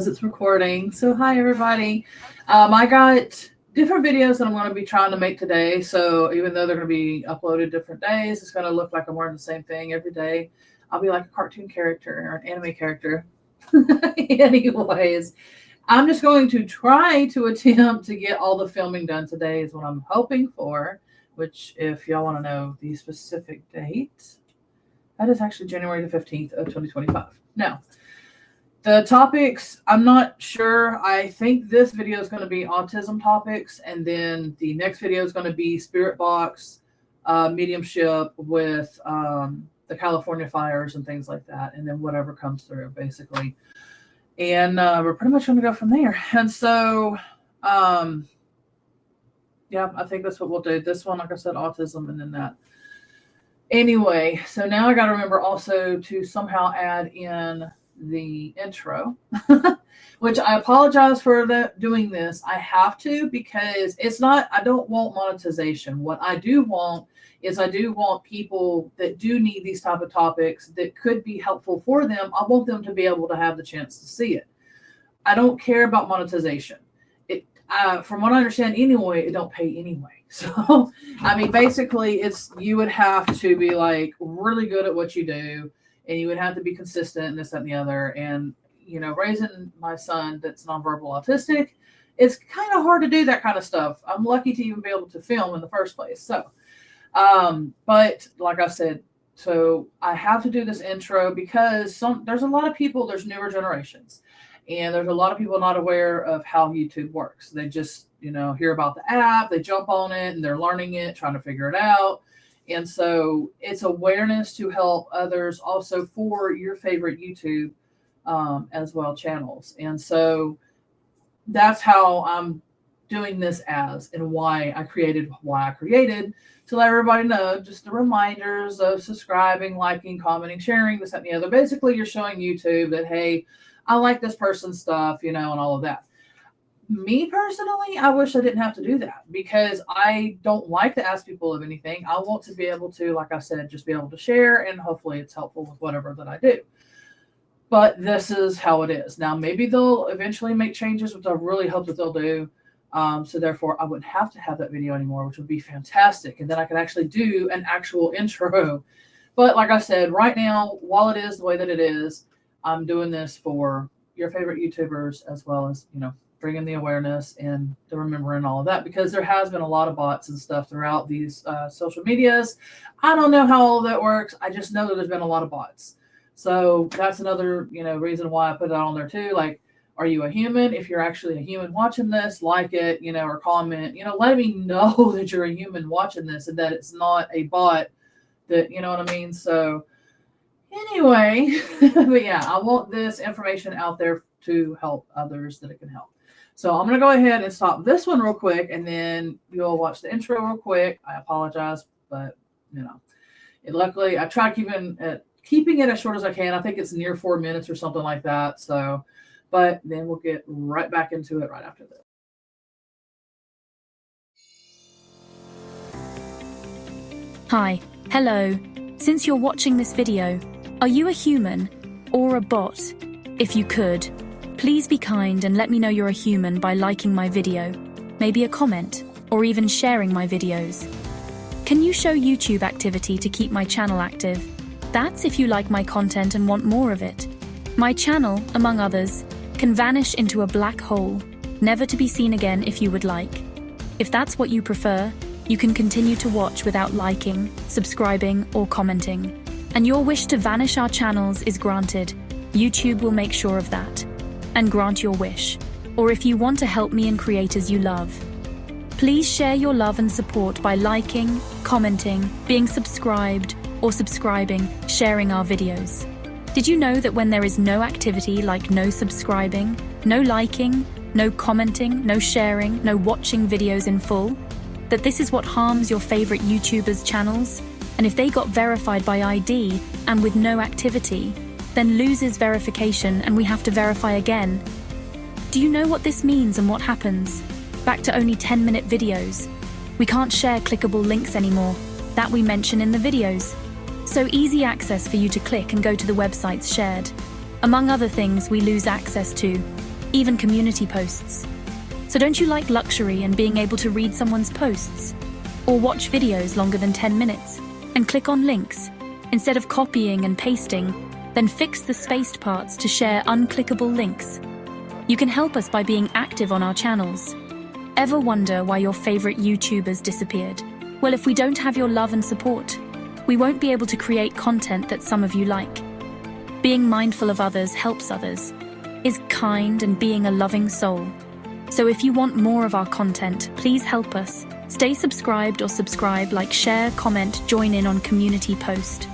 It's recording. So hi everybody. I got different videos that I'm going to be trying to make today. So even though they're going to be uploaded different days, it's going to look like I'm wearing the same thing every day. I'll be like a cartoon character or an anime character. Anyways, I'm just going to try to attempt to get all the filming done today is what I'm hoping for, which if y'all want to know the specific date, that is actually January the 15th of 2025. Now, the topics, I'm not sure. I think this video is going to be autism topics, and then the next video is going to be spirit box, mediumship with the California fires and things like that, and then whatever comes through, basically. And we're pretty much going to go from there. And so, yeah, I think that's what we'll do. This one, like I said, autism, and then that. Anyway, so now I got to remember also to somehow add in the intro, which I apologize for doing this. I have to because it's not, I don't want monetization. What I do want is I do want people that do need these type of topics that could be helpful for them. I want them to be able to have the chance to see it. I don't care about monetization. From what I understand anyway, it don't pay anyway. So, I mean, basically it's, you would have to be like really good at what you do, and you would have to be consistent and this, that, and the other. And, you know, raising my son that's nonverbal autistic, it's kind of hard to do that kind of stuff. I'm lucky to even be able to film in the first place. So, but like I said, so I have to do this intro because there's a lot of people, there's newer generations, and there's a lot of people not aware of how YouTube works. They just, you know, hear about the app, they jump on it and they're learning it, trying to figure it out. And so it's awareness to help others also for your favorite YouTube as well channels. And so that's how I'm doing this as, and why I created to let everybody know just the reminders of subscribing, liking, commenting, sharing, this, that, and the other. Basically, you're showing YouTube that, hey, I like this person's stuff, you know, and all of that. Me personally, I wish I didn't have to do that because I don't like to ask people of anything. I want to be able to, like I said, just be able to share, and hopefully it's helpful with whatever that I do. But this is how it is. Now, maybe they'll eventually make changes, which I really hope that they'll do. So therefore, I wouldn't have to have that video anymore, which would be fantastic. And then I could actually do an actual intro. But like I said, right now, while it is the way that it is, I'm doing this for your favorite YouTubers as well as, you know, bringing the awareness and the remembering all of that, because there has been a lot of bots and stuff throughout these social medias. I don't know how all that works. I just know that there's been a lot of bots. So that's another, you know, reason why I put that on there too. Like, are you a human? If you're actually a human watching this, like it, you know, or comment, you know, let me know that you're a human watching this and that it's not a bot that, you know what I mean? So anyway, but yeah, I want this information out there to help others that it can help. So I'm going to go ahead and stop this one real quick, and then you'll watch the intro real quick. I apologize, but, you know, luckily I try keeping it as short as I can. I think it's near 4 minutes or something like that. So, but then we'll get right back into it right after this. Hi, hello. Since you're watching this video, are you a human or a bot? If you could, please be kind and let me know you're a human by liking my video, maybe a comment, or even sharing my videos. Can you show YouTube activity to keep my channel active? That's if you like my content and want more of it. My channel, among others, can vanish into a black hole, never to be seen again if you would like. If that's what you prefer, you can continue to watch without liking, subscribing, or commenting. And your wish to vanish our channels is granted. YouTube will make sure of that and grant your wish. Or if you want to help me and creators you love, please share your love and support by liking, commenting, being subscribed, or subscribing, sharing our videos. Did you know that when there is no activity like no subscribing, no liking, no commenting, no sharing, no watching videos in full, that this is what harms your favorite YouTubers' channels? And if they got verified by ID and with no activity, then loses verification and we have to verify again. Do you know what this means and what happens? Back to only 10-minute videos. We can't share clickable links anymore. That we mention in the videos. So easy access for you to click and go to the websites shared. Among other things, we lose access to even community posts. So don't you like luxury and being able to read someone's posts? Or watch videos longer than 10 minutes and click on links? Instead of copying and pasting, then fix the spaced parts to share unclickable links. You can help us by being active on our channels. Ever wonder why your favorite YouTubers disappeared? Well, if we don't have your love and support, we won't be able to create content that some of you like. Being mindful of others helps others, is kind and being a loving soul. So if you want more of our content, please help us. Stay subscribed or subscribe, like, share, comment, join in on community post.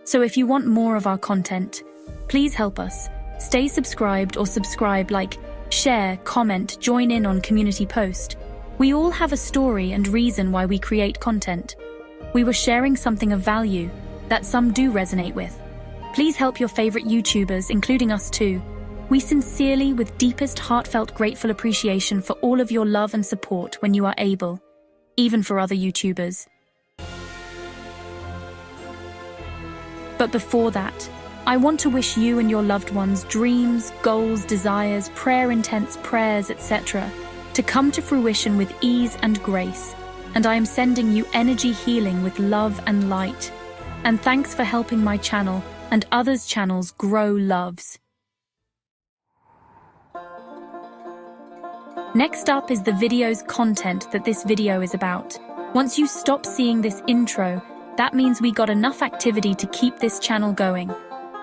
So if you want more of our content, please help us. Stay subscribed or subscribe, like, share, comment, join in on community post. We all have a story and reason why we create content. We were sharing something of value that some do resonate with. Please help your favorite YouTubers, including us too. We sincerely, with deepest heartfelt grateful appreciation for all of your love and support when you are able, even for other YouTubers. But before that, I want to wish you and your loved ones dreams, goals, desires, prayer intents, prayers, etc. to come to fruition with ease and grace. And I am sending you energy healing with love and light. And thanks for helping my channel and others' channels grow loves. Next up is the video's content that this video is about. Once you stop seeing this intro, that means we got enough activity to keep this channel going.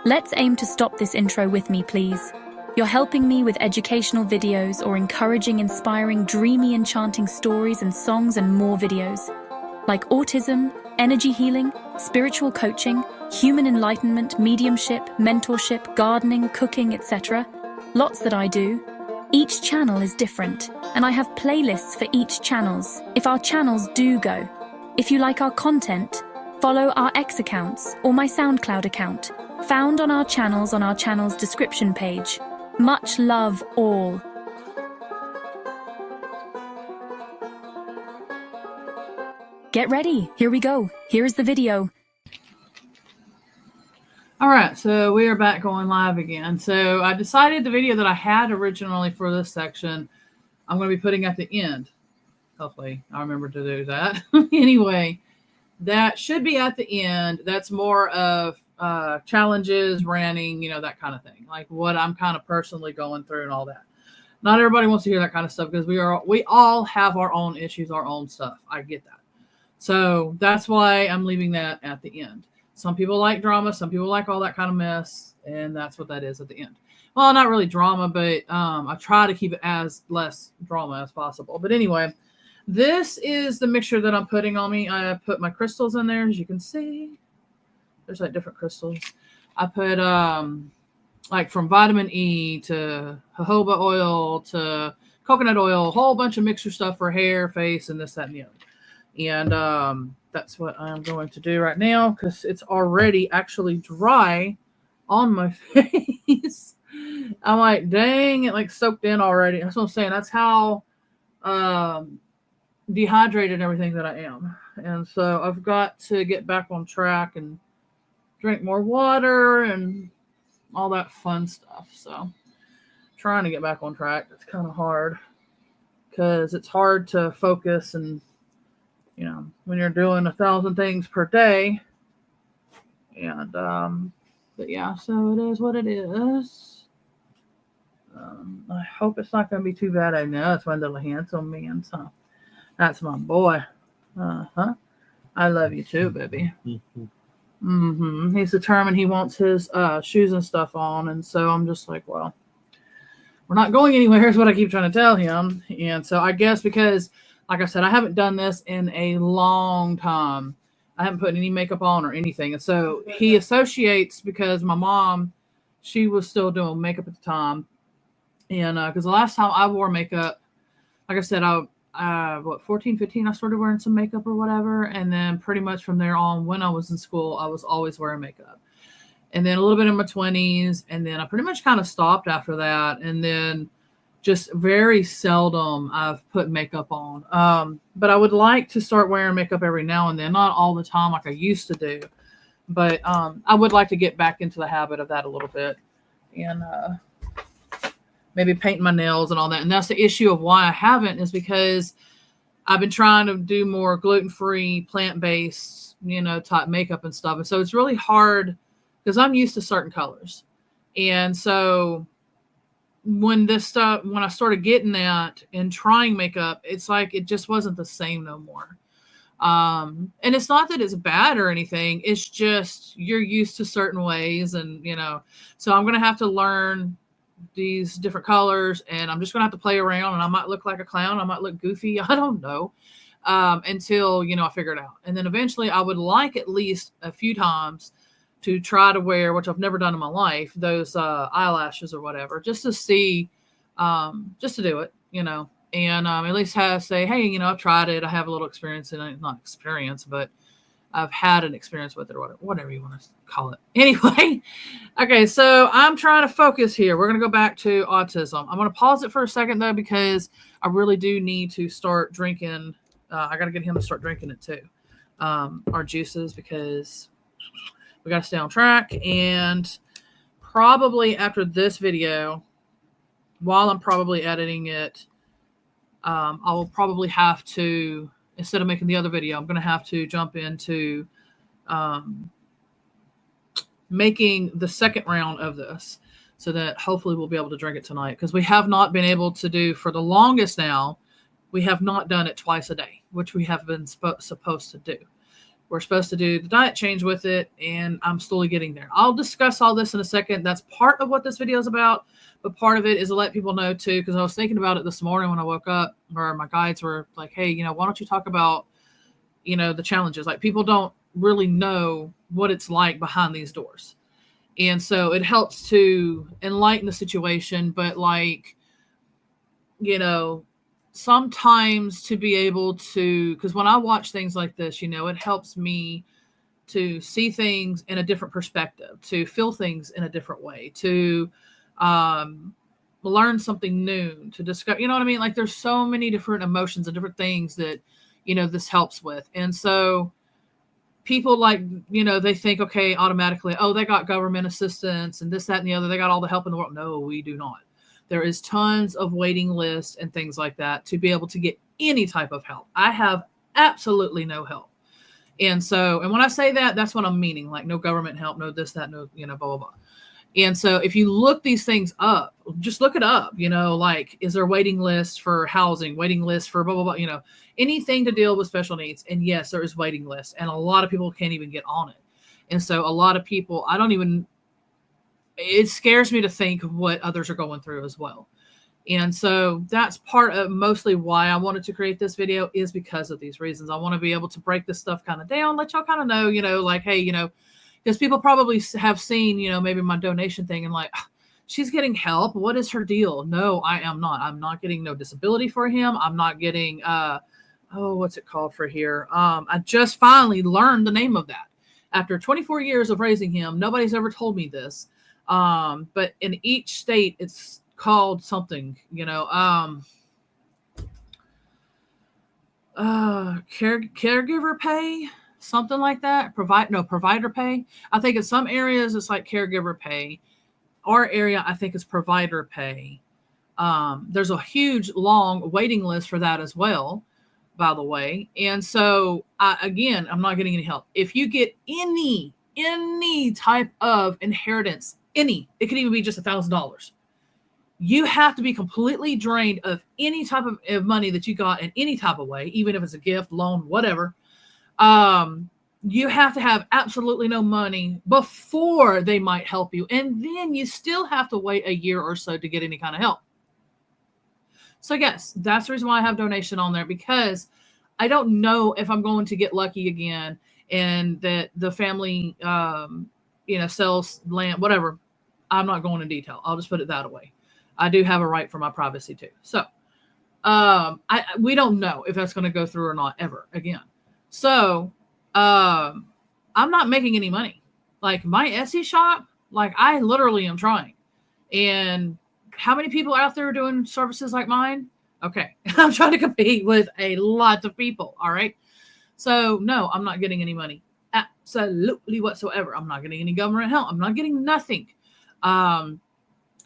Let's aim to stop this intro with me, please. You're helping me with educational videos or encouraging, inspiring, dreamy, enchanting stories and songs and more videos. Like autism, energy healing, spiritual coaching, human enlightenment, mediumship, mentorship, gardening, cooking, etc. Lots that I do. Each channel is different, and I have playlists for each channels, if our channels do go. If you like our content, follow our X accounts or my SoundCloud account, found on our channel's description page. Much love all. Get ready, here we go. Here's the video. All right, so we are back going live again. So I decided the video that I had originally for this section, I'm going to be putting at the end. Hopefully I remember to do that. Anyway, that should be at the end. That's more of challenges, ranting, that kind of thing. Like what I'm kind of personally going through and all that. Not everybody wants to hear that kind of stuff because we all have our own issues, our own stuff. I get that. So that's why I'm leaving that at the end. Some people like drama. Some people like all that kind of mess. And that's what that is at the end. Well, not really drama, but I try to keep it as less drama as possible. But anyway, this is the mixture that I'm putting on me. I put my crystals in there, as you can see. There's like different crystals. I put like from vitamin E to jojoba oil to coconut oil, a whole bunch of mixture stuff for hair, face, and this, that, and the other. And that's what I'm going to do right now because it's already actually dry on my face. I'm like, dang, it like soaked in already. That's what I'm saying. That's how dehydrated and everything that I am. And so I've got to get back on track and drink more water and all that fun stuff. So trying to get back on track. It's kind of hard because it's hard to focus and when you're doing 1,000 things per day. And but yeah, so it is what it is. I hope it's not going to be too bad. I know it's my little handsome man, so that's my boy. I love you too, baby. He's determined he wants his shoes and stuff on, and so I'm just like, well, we're not going anywhere is what I keep trying to tell him. And so I guess because, like I said, I haven't done this in a long time. I haven't put any makeup on or anything. And so he associates, because my mom, she was still doing makeup at the time. And because the last time I wore makeup, like I said, 14, 15, I started wearing some makeup or whatever. And then pretty much from there on, when I was in school, I was always wearing makeup. And then a little bit in my 20s. And then I pretty much kind of stopped after that. And then just very seldom I've put makeup on. But I would like to start wearing makeup every now and then, not all the time like I used to do. But I would like to get back into the habit of that a little bit, and maybe painting my nails and all that. And that's the issue of why I haven't, is because I've been trying to do more gluten-free, plant-based, type makeup and stuff. And so it's really hard because I'm used to certain colors. And so when I started getting that and trying makeup, it's like it just wasn't the same no more. And it's not that it's bad or anything. It's just you're used to certain ways, and so I'm gonna have to learn these different colors, and I'm just gonna have to play around, and I might look like a clown, I might look goofy, I don't know, until I figure it out. And then eventually I would like at least a few times to try to wear, which I've never done in my life, those eyelashes or whatever, just to see, just to do it, and at least say, hey, I've tried it, I have a little experience in it, not experience, but I've had an experience with it, or whatever you want to call it. Anyway, okay, so I'm trying to focus here. We're going to go back to autism. I'm going to pause it for a second, though, because I really do need to start drinking. I got to get him to start drinking it, too, our juices, because we got to stay on track. And probably after this video, while I'm probably editing it, I will probably have to, instead of making the other video, I'm going to have to jump into making the second round of this, so that hopefully we'll be able to drink it tonight, because we have not been able to do, for the longest now, we have not done it twice a day, which we have been supposed to do. We're supposed to do the diet change with it, and I'm slowly getting there. I'll discuss all this in a second. That's part of what this video is about, but part of it is to let people know too, because I was thinking about it this morning when I woke up, where my guides were like, hey, why don't you talk about, the challenges? Like, people don't really know what it's like behind these doors. And so it helps to enlighten the situation, but sometimes to be able to, because when I watch things like this, it helps me to see things in a different perspective, to feel things in a different way, to learn something new, to discover, you know what I mean? Like, there's so many different emotions and different things that, this helps with. And so people they think, okay, automatically, oh, they got government assistance and this, that, and the other. They got all the help in the world. No, we do not. There is tons of waiting lists and things like that to be able to get any type of help. I have absolutely no help. And so, and when I say that, that's what I'm meaning. Like, no government help, no this, that, no, blah, blah, blah. And so if you look these things up, just look it up, like, is there a waiting list for housing, waiting list for blah, blah, blah, anything to deal with special needs. And yes, there is waiting lists, and a lot of people can't even get on it. And so a lot of people, it scares me to think of what others are going through as well. And so that's part of mostly why I wanted to create this video, is because of these reasons. I want to be able to break this stuff kind of down, let y'all kind of know, like, hey, because people probably have seen, maybe my donation thing and like, she's getting help. What is her deal? No, I am not. I'm not getting no disability for him. I'm not getting, what's it called for here? I just finally learned the name of that. After 24 years of raising him, nobody's ever told me this. But in each state, it's called something, caregiver pay, something like that. Provider pay. I think in some areas it's like caregiver pay. Our area, I think, is provider pay. There's a huge, long waiting list for that as well, by the way. And so, I'm not getting any help. If you get any type of inheritance, it could even be just $1,000. You have to be completely drained of any type of money that you got in any type of way, even if it's a gift, loan, whatever. You have to have absolutely no money before they might help you. And then you still have to wait a year or so to get any kind of help. So yes, that's the reason why I have donation on there, because I don't know if I'm going to get lucky again and that the family, sells land, whatever. I'm not going in detail. I'll just put it that way. I do have a right for my privacy too. So we don't know if that's going to go through or not ever again. So I'm not making any money. Like, my Etsy shop, like, I literally am trying. And how many people out there are doing services like mine? Okay. I'm trying to compete with a lot of people. All right. So no, I'm not getting any money. Absolutely whatsoever. I'm not getting any government help. I'm not getting nothing. Um,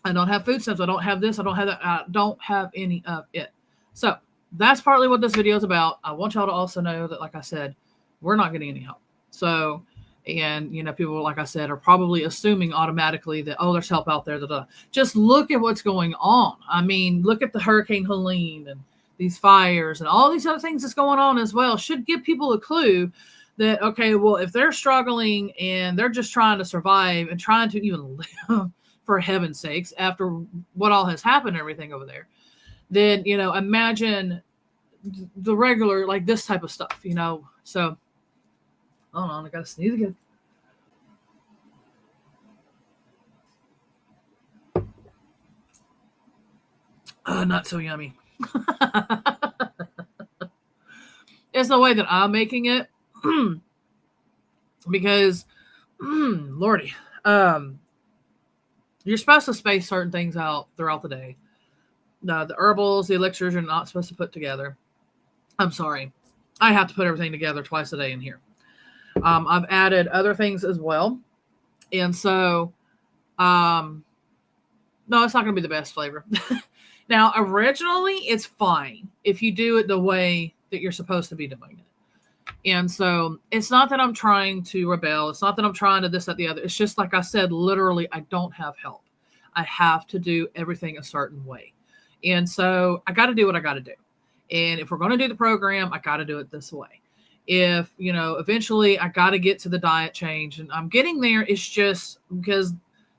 I don't have food stamps. I don't have this. I don't have that. I don't have any of it. So that's partly what this video is about. I want y'all to also know that, like I said, we're not getting any help. So, and people, like I said, are probably assuming automatically that, oh, there's help out there. Just look at what's going on. I mean, look at the Hurricane Helene and these fires and all these other things that's going on as well. Should give people a clue that, okay, well, if they're struggling and they're just trying to survive and trying to even live, for heaven's sakes, after what all has happened and everything over there, then, imagine the regular, like this type of stuff, So, hold on, I gotta sneeze again. Not so yummy. It's the way that I'm making it. Because, Lordy, you're supposed to space certain things out throughout the day. The herbals, the elixirs, you're not supposed to put together. I'm sorry. I have to put everything together twice a day in here. I've added other things as well. And so, no, it's not going to be the best flavor. Now, originally, it's fine if you do it the way that you're supposed to be doing it. And so it's not that I'm trying to rebel. It's not that I'm trying to this, that, the other. It's just like I said, literally, I don't have help. I have to do everything a certain way. And so I got to do what I got to do. And if we're going to do the program, I got to do it this way. If, eventually I got to get to the diet change, and I'm getting there, it's just because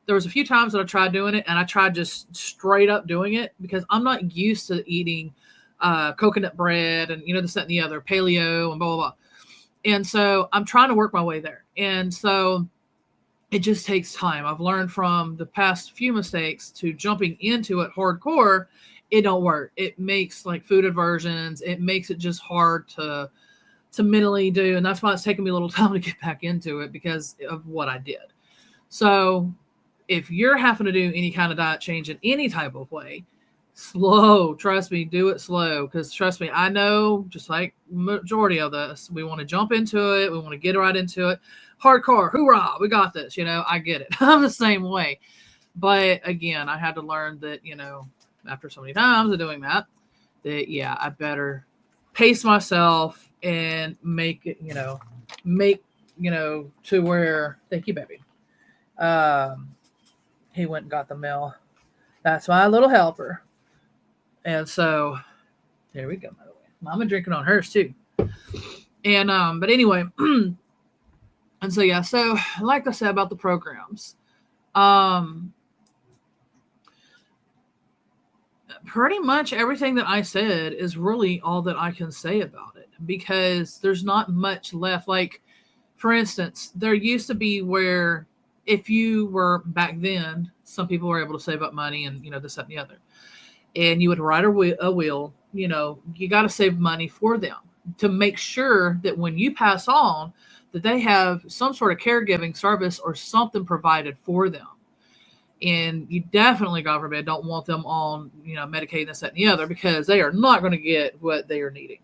there was a few times that I tried doing it and I tried just straight up doing it because I'm not used to eating coconut bread and, this, that, and the other, paleo and blah, blah, blah. And so I'm trying to work my way there. And so it just takes time. I've learned from the past few mistakes to jumping into it hardcore. It don't work. It makes like food aversions. It makes it just hard to mentally do. And that's why it's taken me a little time to get back into it because of what I did. So if you're having to do any kind of diet change in any type of way, slow, trust me, do it slow. Because trust me, I know, just like majority of us, we want to jump into it. We want to get right into it. Hardcore, hoorah, we got this. I get it. I'm the same way. But again, I had to learn that, after so many times of doing that, yeah, I better pace myself and make it, to where, thank you, baby. He went and got the mail. That's my little helper. And so there we go, by the way. Mama drinking on hers too. And but anyway, and so yeah, so like I said about the programs, pretty much everything that I said is really all that I can say about it because there's not much left. Like, for instance, there used to be where if you were back then, some people were able to save up money and, this, that, and the other. And you would write a will, you got to save money for them to make sure that when you pass on, that they have some sort of caregiving service or something provided for them. And you definitely, God forbid, don't want them on, Medicaid, this, that, and the other, because they are not going to get what they are needing.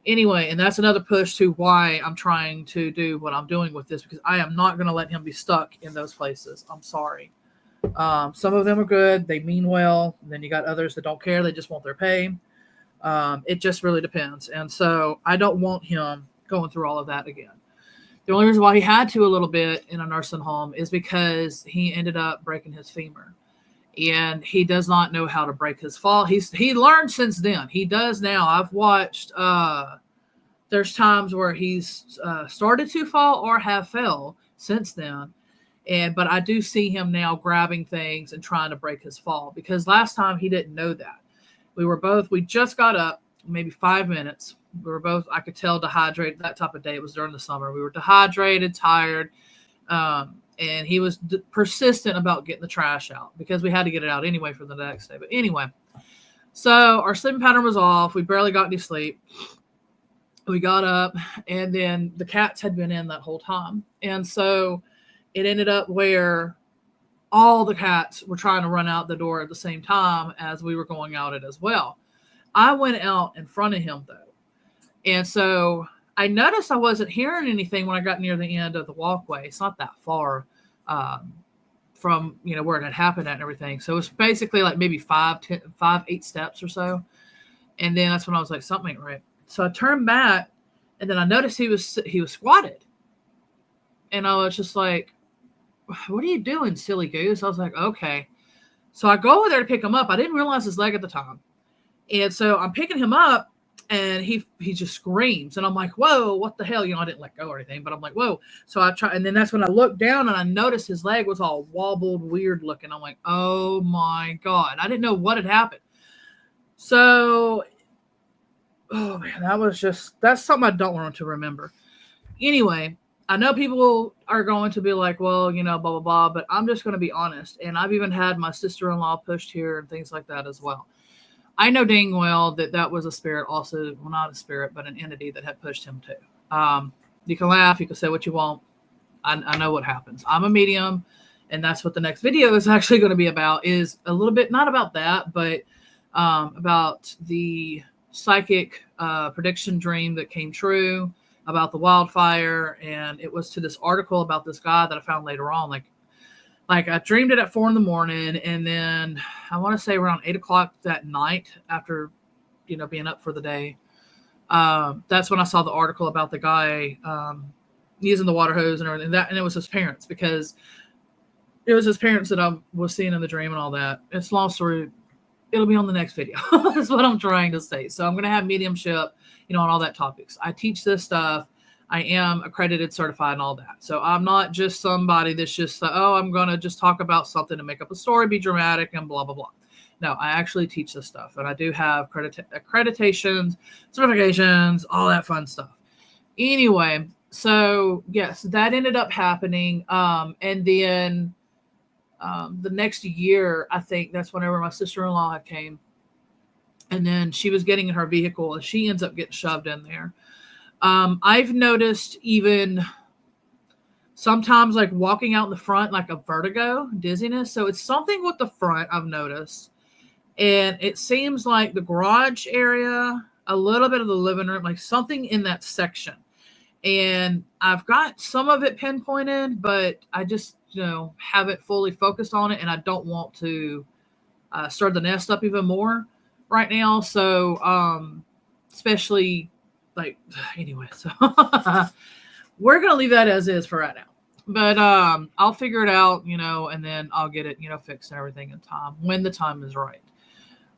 Anyway, and that's another push to why I'm trying to do what I'm doing with this, because I am not going to let him be stuck in those places. I'm sorry. Some of them are good. They mean well. And then you got others that don't care. They just want their pay. It just really depends. And so I don't want him going through all of that again. The only reason why he had to a little bit in a nursing home is because he ended up breaking his femur. And he does not know how to break his fall. He learned since then. He does now. I've watched, there's times where he's started to fall or have fell since then. But I do see him now grabbing things and trying to break his fall, because last time he didn't know that. We just got up, maybe 5 minutes. We were both, I could tell, dehydrated that type of day. It was during the summer. We were dehydrated, tired. And he was persistent about getting the trash out because we had to get it out anyway for the next day. But anyway, so our sleeping pattern was off. We barely got any sleep. We got up, and then the cats had been in that whole time. And so it ended up where all the cats were trying to run out the door at the same time as we were going out it as well. I went out in front of him though. And so I noticed I wasn't hearing anything when I got near the end of the walkway. It's not that far from, where it had happened at and everything. So it was basically like maybe 8 steps or so. And then that's when I was like, something ain't right. So I turned back and then I noticed he was squatted. And I was just like, what are you doing, silly goose? I was like, okay. So I go over there to pick him up. I didn't realize his leg at the time. And so I'm picking him up and he just screams. And I'm like, whoa, what the hell? I didn't let go or anything, but I'm like, whoa. So I try. And then that's when I looked down and I noticed his leg was all wobbled, weird looking. I'm like, oh my God. I didn't know what had happened. So, oh man, that's something I don't want to remember. Anyway, I know people are going to be like, well, blah, blah, blah, but I'm just going to be honest. And I've even had my sister-in-law pushed here and things like that as well. I know dang well that was a spirit also, well, not a spirit, but an entity that had pushed him too. You can laugh, you can say what you want. I know what happens. I'm a medium, and that's what the next video is actually going to be about, is a little bit, not about that, but about the psychic prediction dream that came true about the wildfire. And it was to this article about this guy that I found later on. Like I dreamed it at 4 a.m. and then I want to say around 8 o'clock that night after, being up for the day. That's when I saw the article about the guy using the water hose and everything. And it was his parents, because it was his parents that I was seeing in the dream and all that. It's a long story. It'll be on the next video. That's what I'm trying to say. So I'm going to have mediumship, on all that topics. I teach this stuff. I am accredited, certified, and all that. So I'm not just somebody that's just, I'm going to just talk about something to make up a story, be dramatic, and blah, blah, blah. No, I actually teach this stuff. And I do have accreditations, certifications, all that fun stuff. Anyway, so yes, that ended up happening. And then the next year, I think that's whenever my sister-in-law came. And then she was getting in her vehicle and she ends up getting shoved in there. I've noticed even sometimes like walking out in the front, like a vertigo, dizziness. So it's something with the front I've noticed. And it seems like the garage area, a little bit of the living room, like something in that section. And I've got some of it pinpointed, but I just, haven't fully focused on it. And I don't want to stir the nest up even more right now. So, especially like, anyway, so we're going to leave that as is for right now. But I'll figure it out, and then I'll get it, fixed and everything in time when the time is right.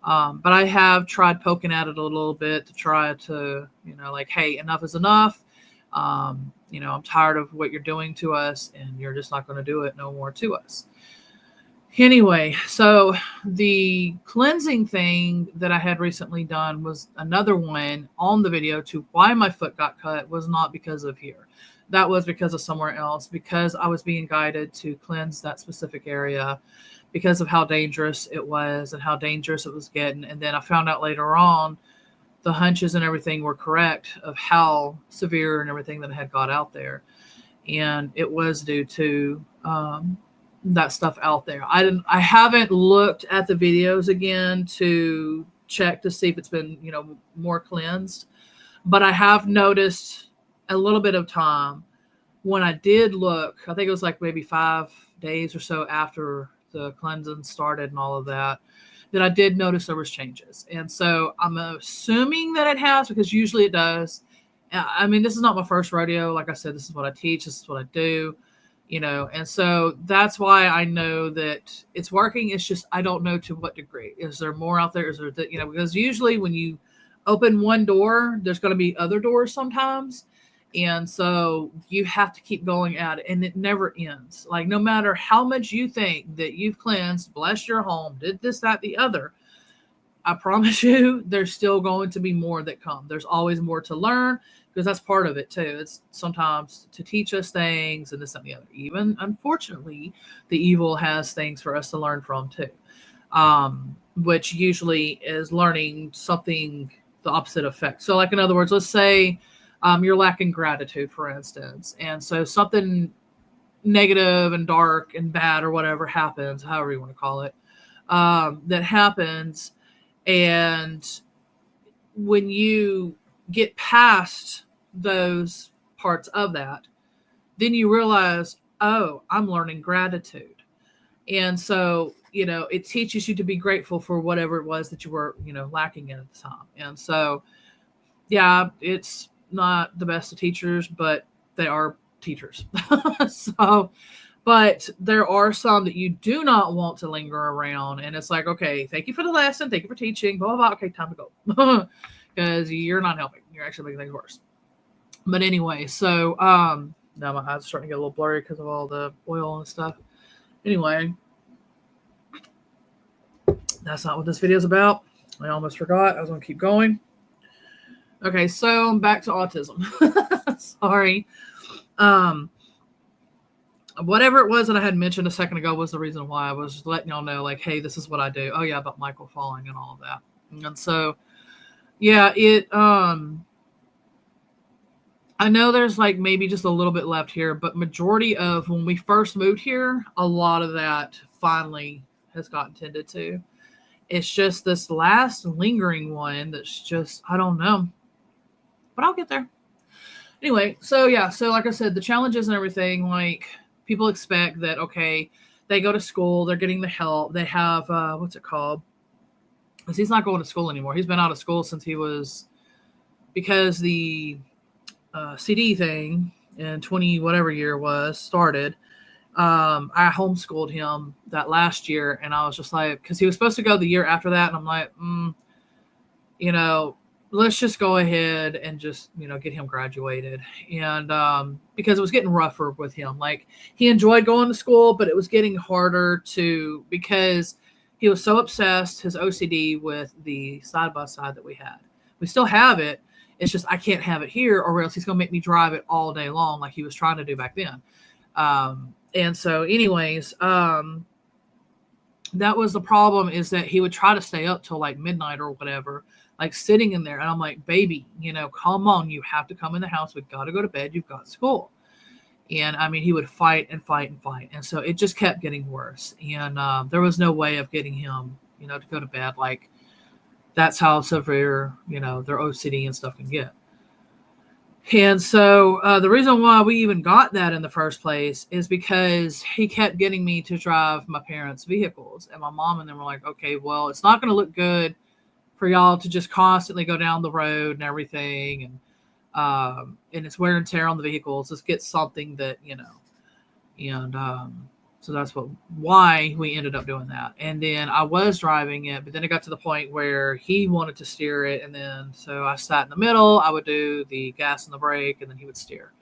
But I have tried poking at it a little bit to try to, like, hey, enough is enough. I'm tired of what you're doing to us, and you're just not going to do it no more to us. Anyway, so the cleansing thing that I had recently done was another one on the video to why my foot got cut was not because of here. That was because of somewhere else, because I was being guided to cleanse that specific area because of how dangerous it was and how dangerous it was getting. And then I found out later on the hunches and everything were correct of how severe and everything that had got out there. And it was due to that stuff out there. I haven't looked at the videos again to check to see if it's been, more cleansed, but I have noticed a little bit of time when I did look. I think it was like maybe 5 days or so after the cleansing started and all of that I did notice there was changes. And so I'm assuming that it has, because usually it does. I mean, this is not my first rodeo. Like I said, this is what I teach. This is what I do, and so that's why I know that it's working. It's just, I don't know to what degree. Is there more out there? Is there, because usually when you open one door, there's going to be other doors sometimes. And so you have to keep going at it, and it never ends. Like, no matter how much you think that you've cleansed, blessed your home, did this, that, the other, I promise you, there's still going to be more that come. There's always more to learn, because that's part of it too. It's sometimes to teach us things and this and the other. Even, unfortunately, the evil has things for us to learn from too, which usually is learning something the opposite effect. So, like, in other words, let's say you're lacking gratitude, for instance. And so something negative and dark and bad or whatever happens, however you want to call it, that happens. And when you get past those parts of that, then you realize, oh, I'm learning gratitude. And so, it teaches you to be grateful for whatever it was that you were, lacking in at the time. And so, yeah, it's not the best of teachers, but they are teachers. So, but there are some that you do not want to linger around. And it's like, okay, thank you for the lesson. Thank you for teaching, blah, blah, blah. Okay, time to go. Because you're not helping. You're actually making things worse. But anyway, so now my eyes are starting to get a little blurry because of all the oil and stuff. Anyway, that's not what this video is about. I almost forgot. I was going to keep going. Okay, so back to autism. Sorry. Whatever it was that I had mentioned a second ago was the reason why I was just letting y'all know, like, hey, this is what I do. Oh yeah, about Michael falling and all of that. And so, yeah, I know there's like maybe just a little bit left here, but majority of when we first moved here, a lot of that finally has gotten tended to. It's just this last lingering one that's just, I don't know, but I'll get there. Anyway, so yeah, so like I said, the challenges and everything, like people expect that, okay, they go to school, they're getting the help, they have, what's it called? Because he's not going to school anymore. He's been out of school since he was, because the CD thing in 20 whatever year was started. I homeschooled him that last year, and I was just like, because he was supposed to go the year after that, and I'm like, let's just go ahead and just, get him graduated. And because it was getting rougher with him. Like, he enjoyed going to school, but it was getting harder because he was so obsessed, his OCD, with the side-by-side that we had. We still have it. It's just I can't have it here, or else he's going to make me drive it all day long like he was trying to do back then. And so anyways, that was the problem, is that he would try to stay up till like midnight or whatever, like sitting in there. And I'm like, baby, come on, you have to come in the house. We've got to go to bed. You've got school. And I mean, he would fight and fight and fight. And so it just kept getting worse. And there was no way of getting him, to go to bed. Like, that's how severe, their OCD and stuff can get. And so the reason why we even got that in the first place is because he kept getting me to drive my parents' vehicles. And my mom and them were like, okay, well, it's not going to look good for y'all to just constantly go down the road and everything. And it's wear and tear on the vehicles. Let's get something that, and so that's why we ended up doing that. And then I was driving it, but then it got to the point where he wanted to steer it. And then, so I sat in the middle, I would do the gas and the brake, and then he would steer.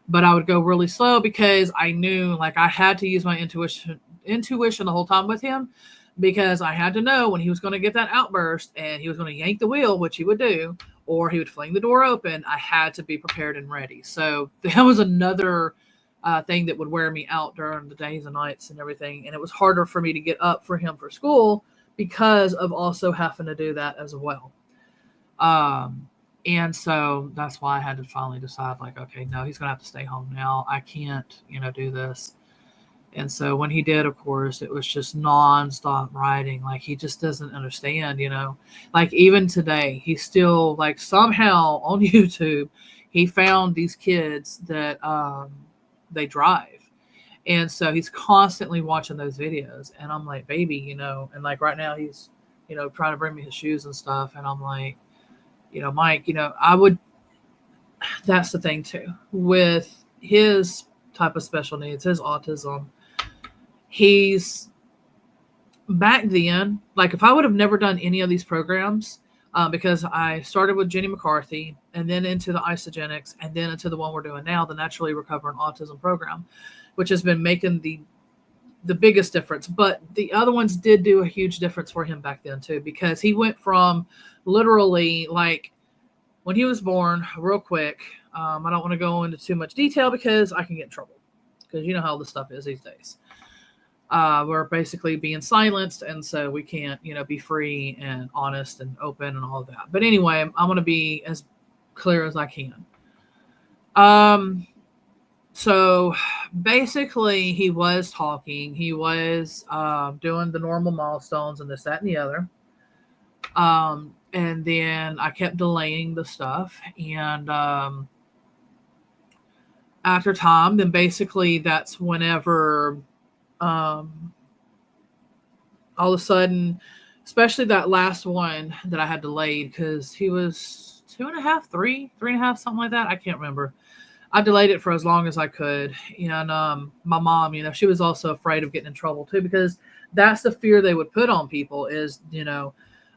But I would go really slow because I knew, like, I had to use my intuition the whole time with him, because I had to know when he was going to get that outburst and he was going to yank the wheel, which he would do, or he would fling the door open. I had to be prepared and ready. So that was another thing that would wear me out during the days and nights and everything. And it was harder for me to get up for him for school because of also having to do that as well. And so that's why I had to finally decide, like, okay, no, he's going to have to stay home now. I can't, do this. And so when he did, of course, it was just nonstop riding. Like, he just doesn't understand, like even today, he's still like somehow on YouTube, he found these kids that, they drive. And so he's constantly watching those videos. And I'm like, baby, and like right now he's, trying to bring me his shoes and stuff. And I'm like, Mike, that's the thing too, with his type of special needs, his autism. He's back then, like if I would have never done any of these programs, because I started with Jenny McCarthy and then into the Isogenics and then into the one we're doing now, the Naturally Recovering Autism program, which has been making the biggest difference. But the other ones did do a huge difference for him back then too, because he went from literally, like, when he was born, real quick, I don't want to go into too much detail because I can get in trouble, because you know how this stuff is these days. We're basically being silenced, and so we can't, be free and honest and open and all of that. But anyway, I'm going to be as clear as I can. So basically he was talking. He was doing the normal milestones and this, that, and the other. And then I kept delaying the stuff. And after time, then basically that's whenever all of a sudden, especially that last one that I had delayed because he was 2.5, 3.5, something like that. I can't remember. I delayed it for as long as I could. And my mom, she was also afraid of getting in trouble too, because that's the fear they would put on people is,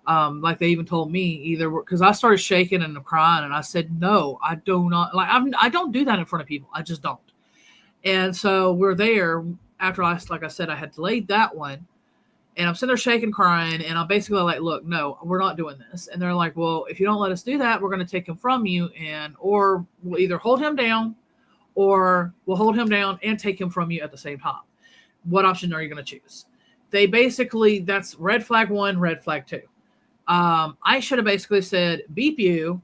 like they even told me either because I started shaking and crying and I said, no, I do not I don't do that in front of people. I just don't. And so we're there after like I said, I had delayed that one. And I'm sitting there shaking, crying, and I'm basically like, look, no, we're not doing this. And they're like, well, if you don't let us do that, we're going to take him from you, or we'll either hold him down or we'll hold him down and take him from you at the same time. What option are you going to choose? They basically, that's red flag 1, red flag 2. I should have basically said, beep you,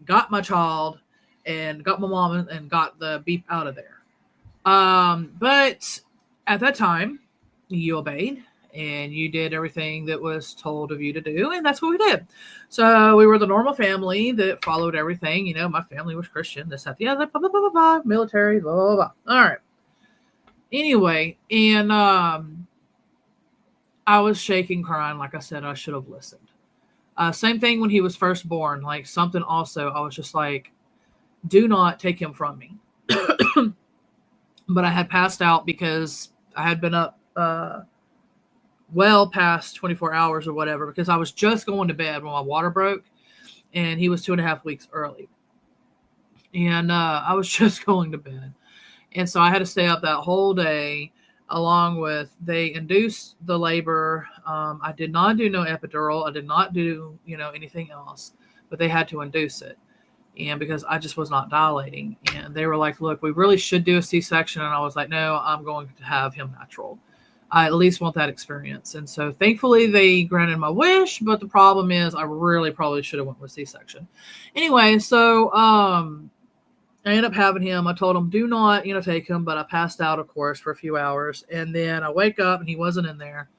got my child, and got my mom and got the beep out of there. But at that time, you obeyed. And you did everything that was told of you to do. And that's what we did. So we were the normal family that followed everything. My family was Christian, this, that, the other, blah, blah, blah, blah, blah, military, blah, blah, blah. All right. Anyway, and I was shaking, crying. Like I said, I should have listened. Same thing when he was first born. Like something also, I was just like, do not take him from me. But I had passed out because I had been up well past 24 hours or whatever, because I was just going to bed when my water broke and he was 2.5 weeks early. And I was just going to bed. And so I had to stay up that whole day along with, they induced the labor. I did not do no epidural. I did not do, anything else, but they had to induce it. And because I just was not dilating, and they were like, look, we really should do a C-section. And I was like, no, I'm going to have him natural. I at least want that experience. And so thankfully they granted my wish, but the problem is I really probably should have went with C-section. Anyway, so I ended up having him. I told him, do not, take him, but I passed out, of course, for a few hours. And then I wake up and he wasn't in there.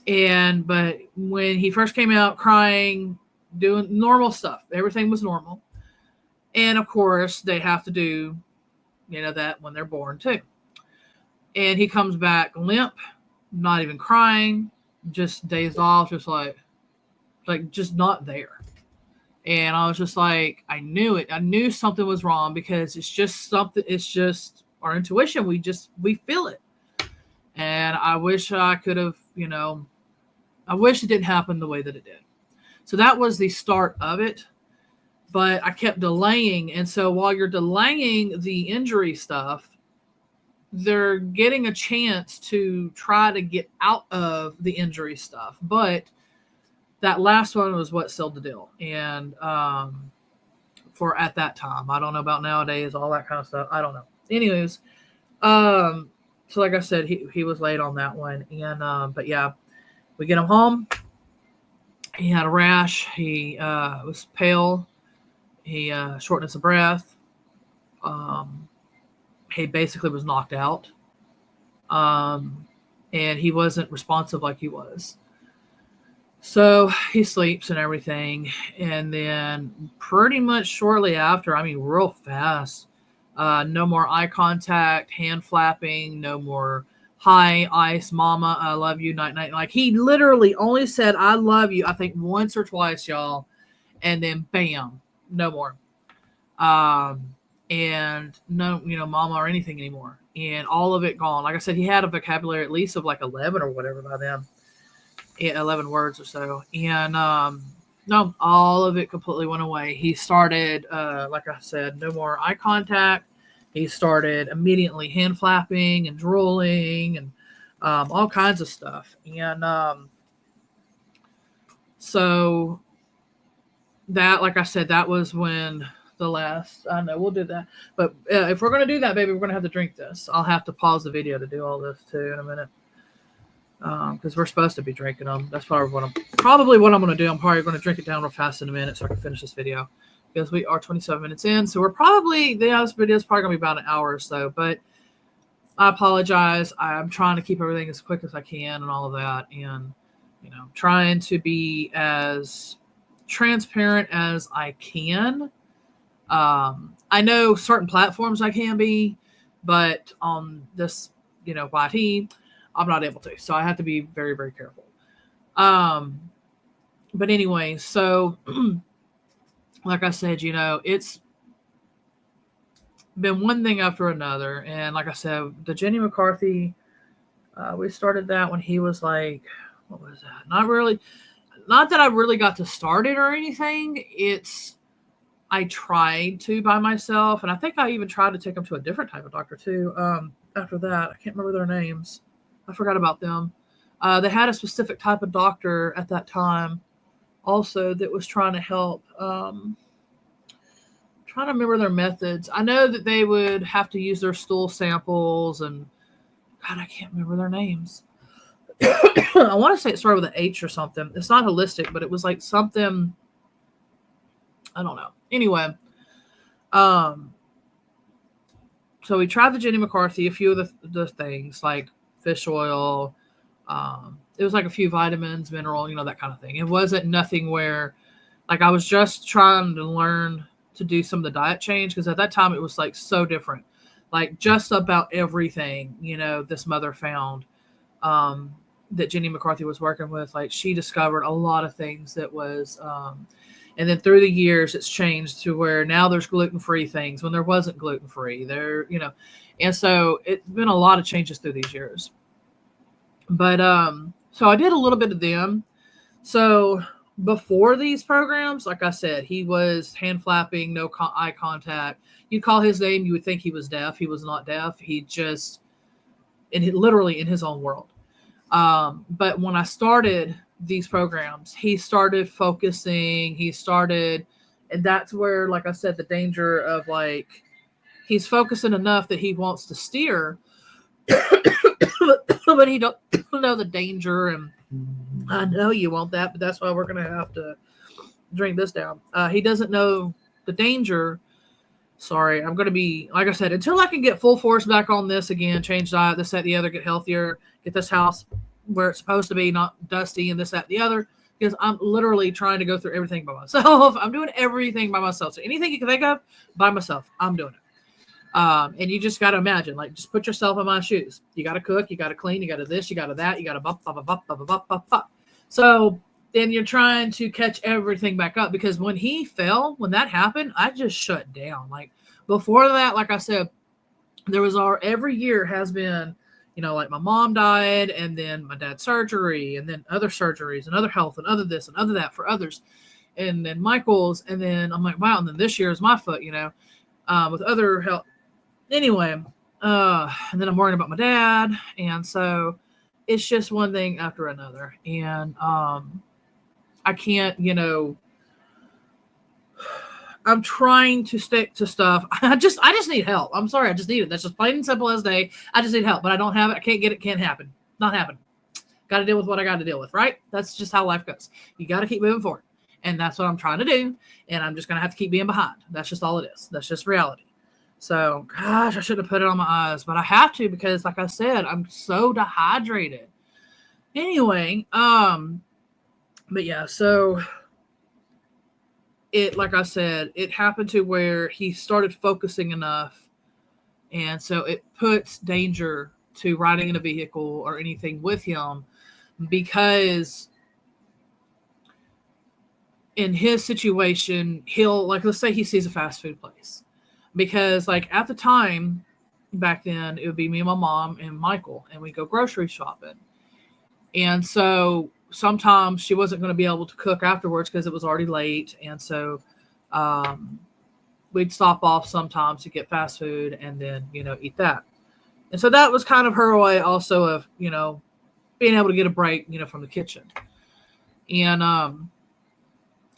But when he first came out crying, doing normal stuff, everything was normal. And of course they have to do, that when they're born too. And he comes back limp, not even crying, just dazed off, just like just not there. And I was just like, I knew it. I knew something was wrong because it's just something. It's just our intuition. We feel it. And I wish I could have, I wish it didn't happen the way that it did. So that was the start of it. But I kept delaying. And so while you're delaying the injury stuff, they're getting a chance to try to get out of the injury stuff. But that last one was what sealed the deal. And for at that time, I don't know about nowadays, all that kind of stuff. I don't know. Anyways, so like I said, he was late on that one. And but yeah, we get him home. He had a rash. He was pale. He shortness of breath. He basically was knocked out. And he wasn't responsive like he was. So he sleeps and everything. And then pretty much shortly after, real fast, no more eye contact, hand flapping, no more hi, ice, mama, I love you, night, night. Like he literally only said, I love you, I think once or twice, y'all. And then bam, no more. And no, mama or anything anymore. And all of it gone. Like I said, he had a vocabulary at least of like 11 or whatever by then. 11 words or so. And no, all of it completely went away. He started, like I said, no more eye contact. He started immediately hand flapping and drooling and all kinds of stuff. And so that, like I said, that was when the last, I know we'll do that. But if we're going to do that, baby, we're going to have to drink this. I'll have to pause the video to do all this too in a minute. Because we're supposed to be drinking them. That's probably what I'm going to do. I'm probably going to drink it down real fast in a minute so I can finish this video, because we are 27 minutes in. So we're probably, this video is probably going to be about an hour or so. But I apologize. I'm trying to keep everything as quick as I can and all of that. And, trying to be as transparent as I can. I know certain platforms I can be, but on this, YT, I'm not able to. So I have to be very, very careful. But anyway, so like I said, it's been one thing after another. And like I said, the Jenny McCarthy, we started that when he was like, what was that? Not that I really got to start it or anything. I tried to by myself. And I think I even tried to take him to a different type of doctor too. After that, I can't remember their names. I forgot about them. They had a specific type of doctor at that time also that was trying to help. Trying to remember their methods. I know that they would have to use their stool samples and God, I can't remember their names. I want to say it started with an H or something. It's not holistic, but it was like something. I don't know. Anyway, so we tried the Jenny McCarthy, a few of the things like fish oil. It was like a few vitamins, mineral, that kind of thing. It wasn't nothing where, like, I was just trying to learn to do some of the diet change because at that time it was like so different. Like just about everything, this mother found that Jenny McCarthy was working with, like she discovered a lot of things that was, and then through the years it's changed to where now there's gluten-free things when there wasn't gluten-free there, and so it's been a lot of changes through these years. But, so I did a little bit of them. So before these programs, like I said, he was hand flapping, no eye contact. You call his name, you would think he was deaf. He was not deaf. He just, literally in his own world. But when I started these programs, he started focusing. And that's where, like I said, the danger of like, he's focusing enough that he wants to steer, but he don't know the danger. And I know you want that, but that's why we're going to have to drink this down. He doesn't know the danger. Sorry, I'm going to be, like I said, until I can get full force back on this again, change diet, this, that, the other, get healthier, get this house where it's supposed to be, not dusty and this, that, the other, because I'm literally trying to go through everything by myself. I'm doing everything by myself. So anything you can think of by myself, I'm doing it. And you just got to imagine, like, just put yourself in my shoes. You got to cook, you got to clean, you got to this, you got to that, you got to bop, bop, bop, bop, bop, bop, bop. So then you're trying to catch everything back up because when that happened, I just shut down. Like before that, like I said, there was every year has been, like my mom died and then my dad's surgery and then other surgeries and other health and other this and other that for others. And then Michael's. And then I'm like, wow. And then this year is my foot, with other health. Anyway, and then I'm worrying about my dad. And so it's just one thing after another. And, I can't, I'm trying to stick to stuff. I just need help. I'm sorry. I just need it. That's just plain and simple as day. I just need help, but I don't have it. I can't get it. Can't happen. Not happen. Got to deal with what I got to deal with, right? That's just how life goes. You got to keep moving forward. And that's what I'm trying to do. And I'm just going to have to keep being behind. That's just all it is. That's just reality. So, gosh, I should have put it on my eyes, but I have to because, like I said, I'm so dehydrated. Anyway, but yeah, so like I said, it happened to where he started focusing enough. And so it puts danger to riding in a vehicle or anything with him because in his situation, let's say he sees a fast food place because like at the time back then, it would be me and my mom and Michael, and we go grocery shopping. And so sometimes she wasn't going to be able to cook afterwards because it was already late. And so we'd stop off sometimes to get fast food and then, eat that. And so that was kind of her way also of, being able to get a break, from the kitchen. And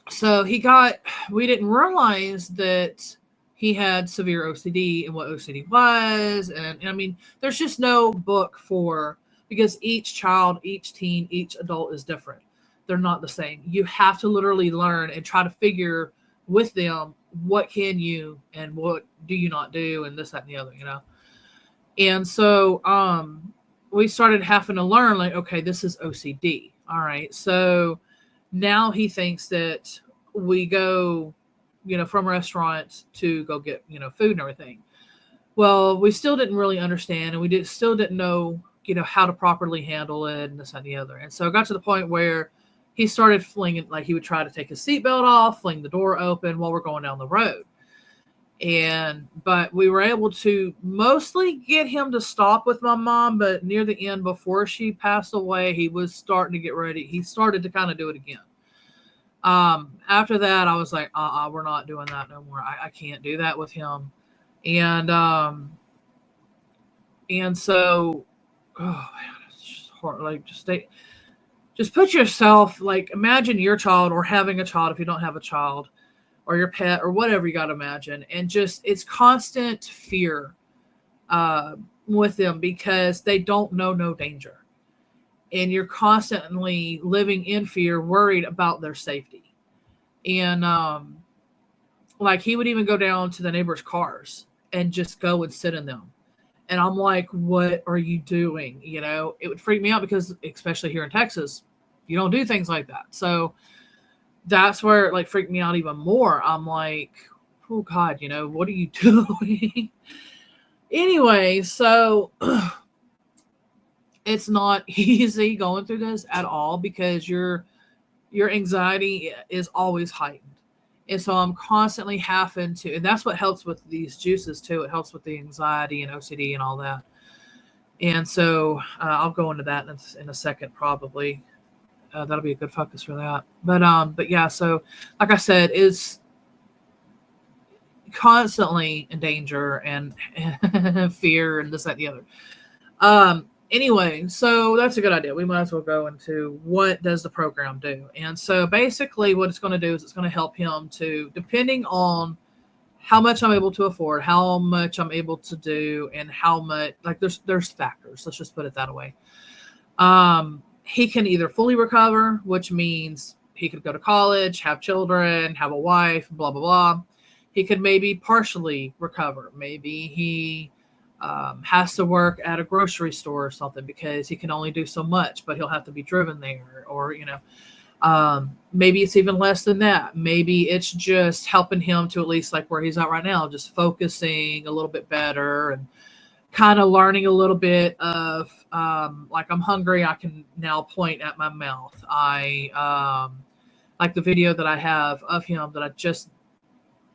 so we didn't realize that he had severe OCD and what OCD was. And I mean, there's just no book because each child, each teen, each adult is different. They're not the same. You have to literally learn and try to figure with them what can you and what do you not do and this, that, and the other, And so we started having to learn, like, okay, this is OCD. All right. So now he thinks that we go, from restaurants to go get, food and everything. Well, we still didn't really understand, and still didn't know, how to properly handle it and this and the other. And so it got to the point where he started flinging, like he would try to take his seatbelt off, fling the door open while we're going down the road. But we were able to mostly get him to stop with my mom, but near the end, before she passed away, he was starting to get ready. He started to kind of do it again. After that, I was like, we're not doing that no more. I can't do that with him. And so, oh man, it's just hard. Like, just put yourself, like, imagine your child, or having a child if you don't have a child, or your pet, or whatever you got to imagine. And just, it's constant fear with them, because they don't know no danger. And you're constantly living in fear, worried about their safety. And like, he would even go down to the neighbors' cars and just go and sit in them. And I'm like, what are you doing? It would freak me out, because especially here in Texas, you don't do things like that. So that's where it, like, freaked me out even more. I'm like, oh God, what are you doing? Anyway, so it's not easy going through this at all, because your anxiety is always heightened. And so I'm constantly having to, and that's what helps with these juices too. It helps with the anxiety and OCD and all that. And so I'll go into that in a second, probably. That'll be a good focus for that. But yeah, so like I said, is constantly in danger and fear and this, that, and the other. Anyway, so that's a good idea. We might as well go into what does the program do. And so basically what it's going to do is it's going to help him to, depending on how much I'm able to afford, how much I'm able to do, and how much, like, there's factors. Let's just put it that way. He can either fully recover, which means he could go to college, have children, have a wife, blah, blah, blah. He could maybe partially recover. Maybe he has to work at a grocery store or something, because he can only do so much, but he'll have to be driven there. Or, maybe it's even less than that. Maybe it's just helping him to, at least like where he's at right now, just focusing a little bit better, and kind of learning a little bit of, like, I'm hungry, I can now point at my mouth. Like the video that I have of him that I just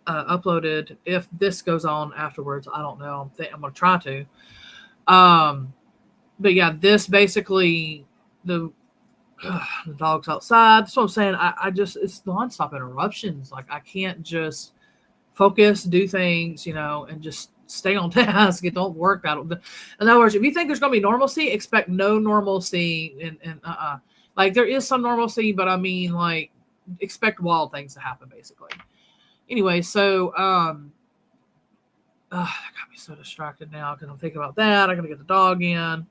uploaded. If this goes on afterwards, I don't know. I'm going to try to. But yeah, this basically, the dog's outside. That's what I'm saying. I just, it's nonstop interruptions. Like, I can't just focus, do things, and just stay on task. It don't work that. In other words, if you think there's going to be normalcy, expect no normalcy. And like, there is some normalcy, but I mean, like, expect wild things to happen, basically. Anyway, so I got me so distracted now, because I'm thinking about that. I got to get the dog in.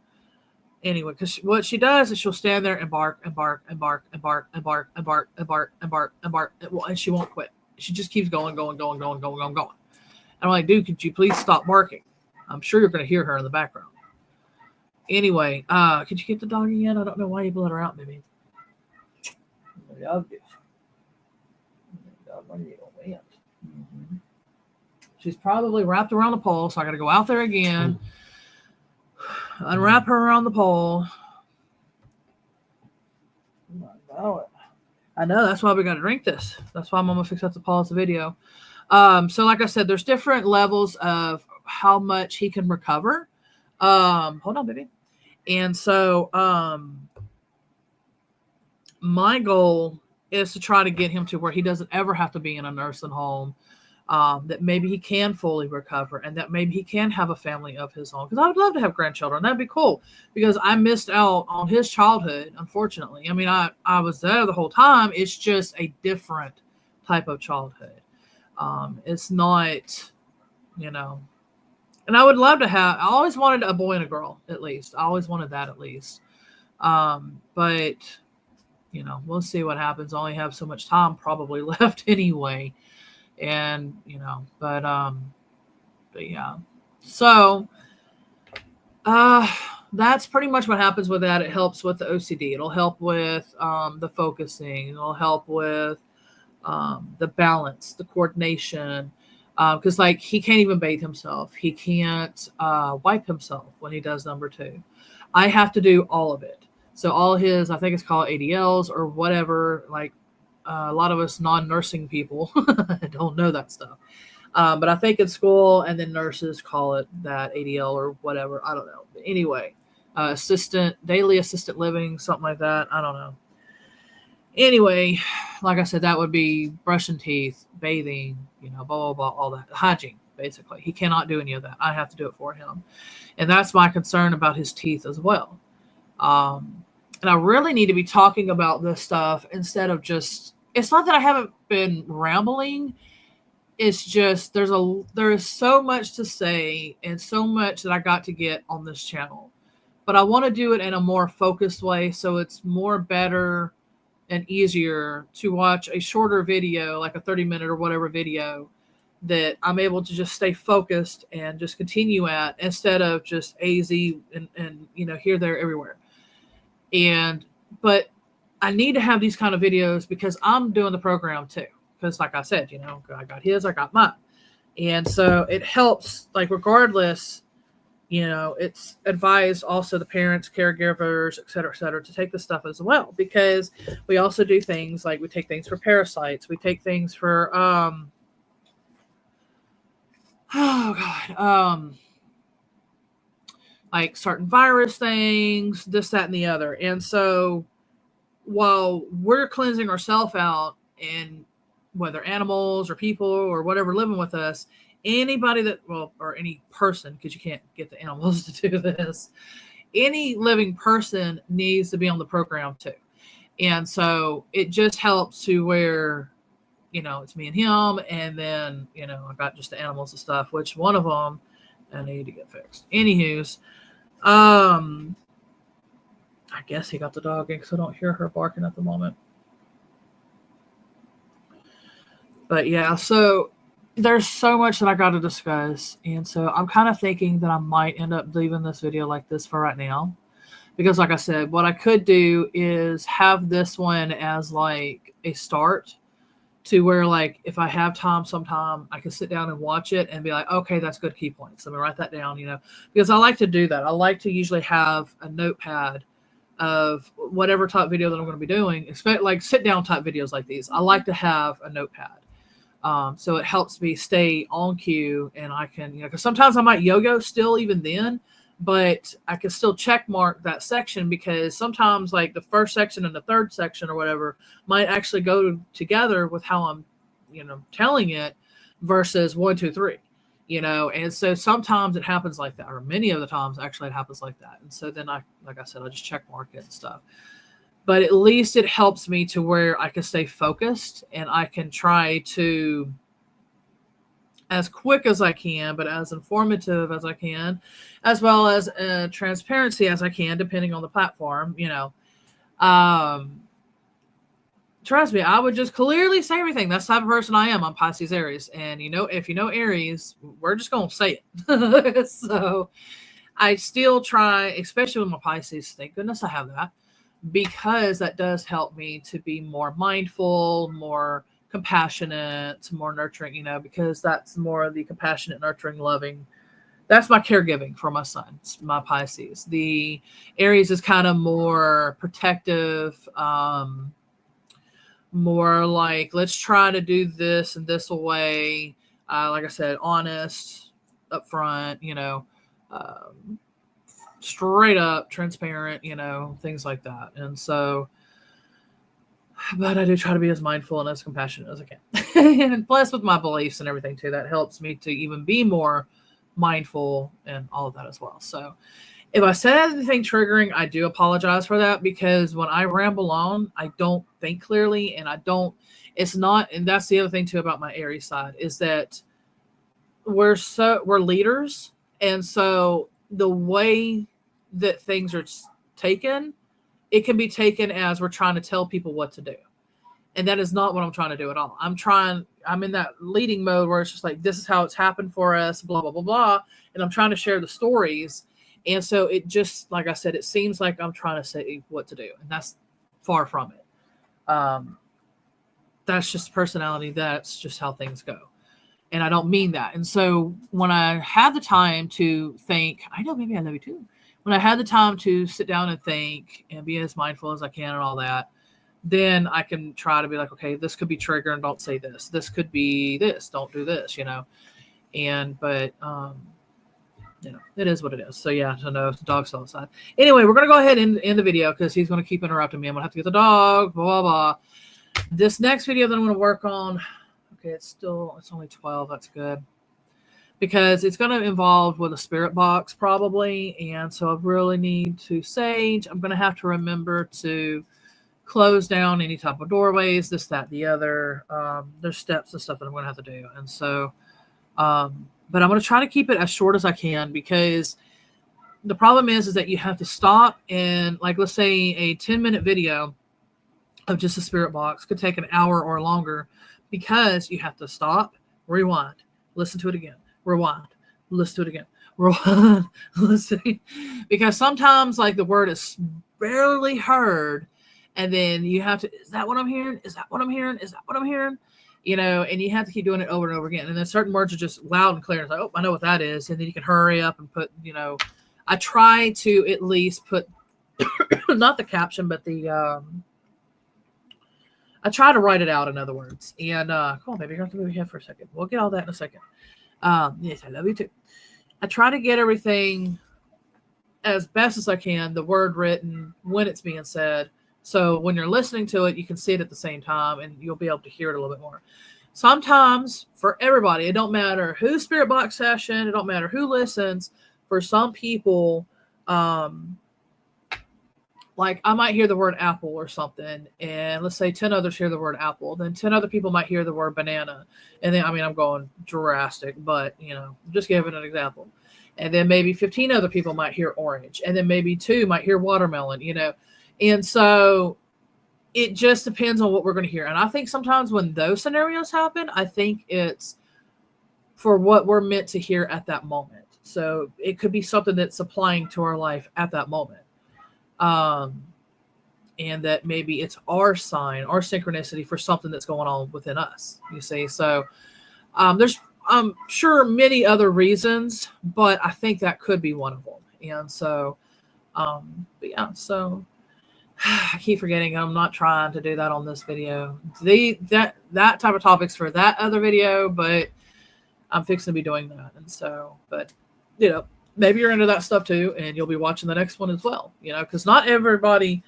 Anyway, because what she does is she'll stand there and bark and bark and bark and bark and bark and bark and bark and bark and bark, and she won't quit. She just keeps going. And I'm like, dude, could you please stop barking? I'm sure you're going to hear her in the background. Anyway, could you get the dog again? I don't know why you let her out, baby. She's probably wrapped around the pole, so I got to go out there again, unwrap her around the pole. I know, that's why we got to drink this. That's why I'm going to fix up to pause the video. So like I said, there's different levels of how much he can recover. Hold on, baby. And so my goal is to try to get him to where he doesn't ever have to be in a nursing home, that maybe he can fully recover, and that maybe he can have a family of his own. Because I would love to have grandchildren. That'd be cool, because I missed out on his childhood, unfortunately. I mean, I was there the whole time. It's just a different type of childhood. It's not, and I would love to have, I always wanted a boy and a girl, at least. I always wanted that, at least. But, we'll see what happens. I only have so much time probably left anyway. And, but yeah. So Uh, that's pretty much what happens with that. It helps with the OCD. It'll help with the focusing. It'll help with the balance, the coordination. Because like he can't even bathe himself. He can't wipe himself when he does number two. I have to do all of it. So all his, I think it's called ADLs or whatever. Like a lot of us non-nursing people don't know that stuff. But I think in school and then nurses call it that ADL or whatever. I don't know. But anyway, daily assistant living, something like that. I don't know. Anyway, like I said, that would be brushing teeth, bathing, blah, blah, blah, all that. Hygiene, basically. He cannot do any of that. I have to do it for him. And that's my concern about his teeth as well. And I really need to be talking about this stuff instead of just, it's not that I haven't been rambling. It's just there is so much to say and so much that I got to get on this channel. But I want to do it in a more focused way so it's more better and easier to watch a shorter video, like a 30-minute or whatever video, that I'm able to just stay focused and just continue at instead of just AZ and here, there, everywhere. But I need to have these kind of videos because I'm doing the program too. Because like I said, I got his, I got mine. And so it helps, like regardless, it's advised also the parents, caregivers, et cetera, to take this stuff as well. Because we also do things like we take things for parasites. We take things for, like certain virus things, this, that, and the other. And so while we're cleansing ourselves out, and whether animals or people or whatever living with us, anybody or any person, because you can't get the animals to do this, any living person needs to be on the program too. And so it just helps to where, it's me and him. And then, I got just the animals and stuff, which one of them I need to get fixed. Anywho's, I guess he got the dog in because I don't hear her barking at the moment. But yeah, so there's so much that I got to discuss. And so I'm kind of thinking that I might end up leaving this video like this for right now. Because like I said, what I could do is have this one as like a start to where, like, if I have time sometime, I can sit down and watch it and be like, okay, that's good key points. Let me write that down, because I like to do that. I like to usually have a notepad of whatever type video that I'm going to be doing, expect like sit down type videos like these. I like to have a notepad. So it helps me stay on cue, and I can, because sometimes I might yo-yo still even then, but I can still check mark that section because sometimes like the first section and the third section or whatever might actually go together with how I'm, telling it versus 1, 2, 3, and so sometimes it happens like that, or many of the times actually it happens like that. And so then like I said, I just check mark it and stuff. But at least it helps me to where I can stay focused and I can try to, as quick as I can, but as informative as I can, as well as transparency as I can, depending on the platform, trust me, I would just clearly say everything. That's the type of person I am. I'm Pisces Aries. And, if you know Aries, we're just going to say it. So I still try, especially with my Pisces, thank goodness I have that, because that does help me to be more mindful, more compassionate, more nurturing, because that's more of the compassionate, nurturing, loving. That's my caregiving for my son, my Pisces. The Aries is kind of more protective, more like, let's try to do this in this way. Like I said, honest, upfront, straight up, transparent, things like that. And so, but I do try to be as mindful and as compassionate as I can. And plus with my beliefs and everything too, that helps me to even be more mindful and all of that as well. So if I said anything triggering, I do apologize for that, because when I ramble on, I don't think clearly, and and that's the other thing too about my Aries side, is that we're leaders. And so the way that things are taken, it can be taken as we're trying to tell people what to do. And that is not what I'm trying to do at all. I'm in that leading mode where it's just like, this is how it's happened for us, blah, blah, blah, blah. And I'm trying to share the stories. And so it just, like I said, it seems like I'm trying to say what to do, and that's far from it. That's just personality. That's just how things go. And I don't mean that. And so when I had the time to think, I know maybe I love you too. When I had the time to sit down and think and be as mindful as I can and all that, then I can try to be like, okay, this could be trigger and don't say this. This could be this, don't do this, but it is what it is. So yeah, I know the dog's still outside. Anyway, we're going to go ahead and end the video because he's going to keep interrupting me. I'm going to have to get the dog, blah, blah, blah. This next video that I'm going to work on, okay, it's only 12. That's good. Because it's going to involve with a spirit box probably. And so I really need to sage. I'm going to have to remember to close down any type of doorways, this, that, the other. There's steps and stuff that I'm going to have to do. And so, but I'm going to try to keep it as short as I can, because the problem is that you have to stop and, like, let's say a 10-minute video of just a spirit box could take an hour or longer, because you have to stop, rewind, listen to it again, rewind, listen to it again, rewind, listen. Because sometimes, like, the word is barely heard, and then you have to, is that what I'm hearing? Is that what I'm hearing? Is that what I'm hearing? And you have to keep doing it over and over again. And then certain words are just loud and clear. It's like, oh, I know what that is. And then you can hurry up and put, I try to at least put, not the caption, but I try to write it out, in other words. And, come on, baby, you're going to have to move your head for a second. We'll get all that in a second. Yes, I love you too. I try to get everything as best as I can, the word written, when it's being said. So when you're listening to it, you can see it at the same time, and you'll be able to hear it a little bit more. Sometimes, for everybody, it don't matter whose spirit box session, it don't matter who listens. For some people, like, I might hear the word apple or something, and let's say 10 others hear the word apple. Then 10 other people might hear the word banana. And then, I'm going drastic, but, just giving an example. And then maybe 15 other people might hear orange. And then maybe 2 might hear watermelon, And so it just depends on what we're going to hear. And I think sometimes when those scenarios happen, I think it's for what we're meant to hear at that moment. So it could be something that's applying to our life at that moment. And that maybe it's our sign, our synchronicity for something that's going on within us, you see. So there's, I'm sure, many other reasons, but I think that could be one of them. And so, but yeah, so I keep forgetting I'm not trying to do that on this video. That type of topics for that other video, but I'm fixing to be doing that. And so, but maybe you're into that stuff too, and you'll be watching the next one as well, because not everybody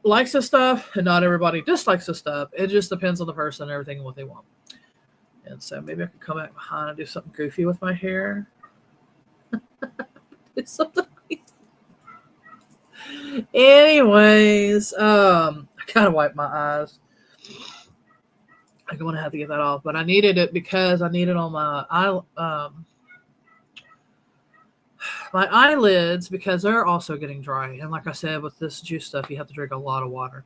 likes this stuff and not everybody dislikes this stuff. It just depends on the person and everything and what they want. And so maybe I could come back behind and do something goofy with my hair. It's something. Anyways, I gotta wipe my eyes. I'm gonna have to get that off, but I needed it because I need it on my eyelids, because they're also getting dry. And like I said, with this juice stuff, you have to drink a lot of water.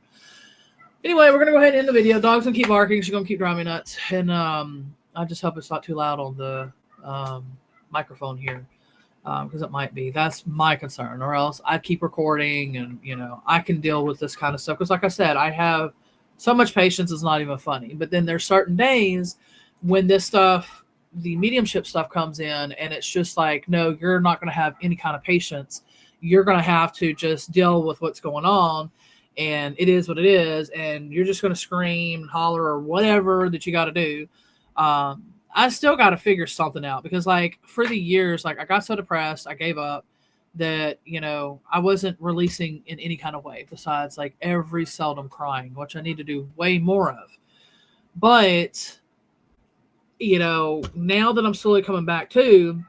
Anyway, we're gonna go ahead and end the video. Dog's gonna keep barking. She's gonna keep driving me nuts. And I just hope it's not too loud on the microphone here. Because it might be. That's my concern, or else I keep recording and, I can deal with this kind of stuff. Because like I said, I have so much patience, it's not even funny. But then there's certain days when this stuff, the mediumship stuff comes in, and it's just like, no, you're not going to have any kind of patience. You're going to have to just deal with what's going on, and it is what it is, and you're just going to scream and holler or whatever that you got to do. I still got to figure something out, because, like, for the years, like, I got so depressed, I gave up, that, I wasn't releasing in any kind of way besides, like, every seldom crying, which I need to do way more of. But, now that I'm slowly coming back to,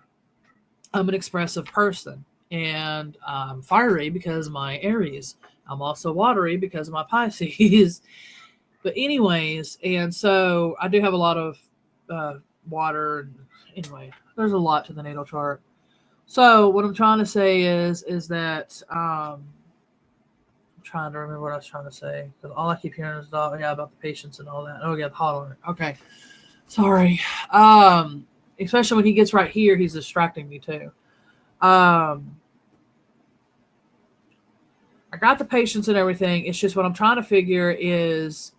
I'm an expressive person, and I'm fiery because of my Aries. I'm also watery because of my Pisces. But anyways, and so I do have a lot of water. And anyway, there's a lot to the natal chart. So what I'm trying to say is that I'm trying to remember what I was trying to say, because all I keep hearing is about the patience and all that. Oh yeah, the hollering. Okay, sorry. Especially when he gets right here, he's distracting me too. I got the patience and everything. It's just what I'm trying to figure is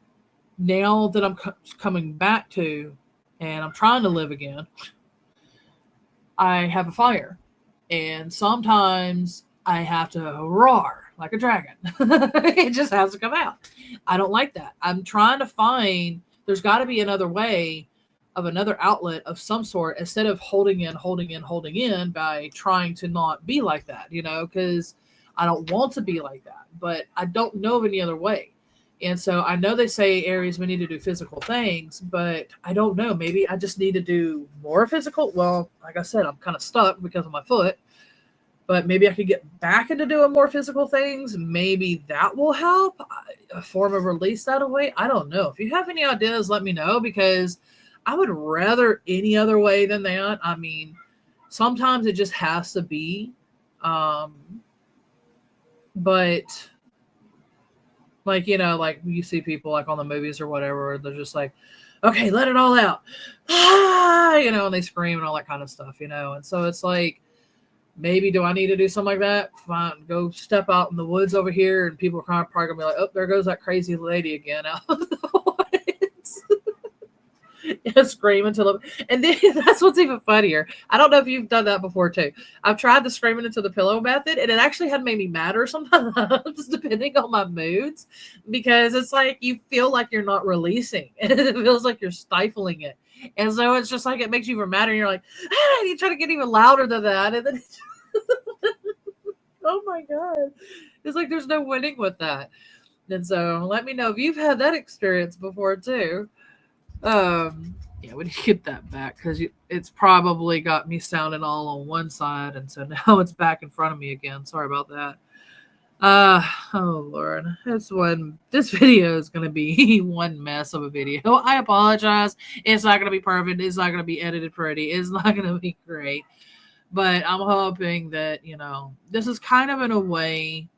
now that I'm coming back to and I'm trying to live again, I have a fire. And sometimes I have to roar like a dragon. It just has to come out. I don't like that. I'm trying to find, there's got to be another way of another outlet of some sort instead of holding in by trying to not be like that, because I don't want to be like that, but I don't know of any other way. And so I know they say Aries, we need to do physical things, but I don't know. Maybe I just need to do more physical. Well, like I said, I'm kind of stuck because of my foot, but maybe I could get back into doing more physical things. Maybe that will help a form of release that way. I don't know. If you have any ideas, let me know, because I would rather any other way than that. I mean, sometimes it just has to be. But like, like you see people like on the movies or whatever, they're just like, okay, let it all out. And they scream and all that kind of stuff, And so it's like, maybe do I need to do something like that? Fine, go step out in the woods over here, and people are probably going to be like, oh, there goes that crazy lady again out of the woods. Scream until and then that's what's even funnier. I don't know if you've done that before too. I've tried the screaming into the pillow method, and it actually had made me madder sometimes depending on my moods, because it's like you feel like you're not releasing and it feels like you're stifling it, and so it's just like it makes you even madder, and you're like, and you try to get even louder than that, and then oh my god, it's like there's no winning with that. And so let me know if you've had that experience before too. Yeah, we need to get that back because it's probably got me sounding all on one side, and so now it's back in front of me again. Sorry about that. Oh Lord, this video is gonna be one mess of a video. I apologize. It's not gonna be perfect. It's not gonna be edited pretty. It's not gonna be great. But I'm hoping that this is kind of in a way,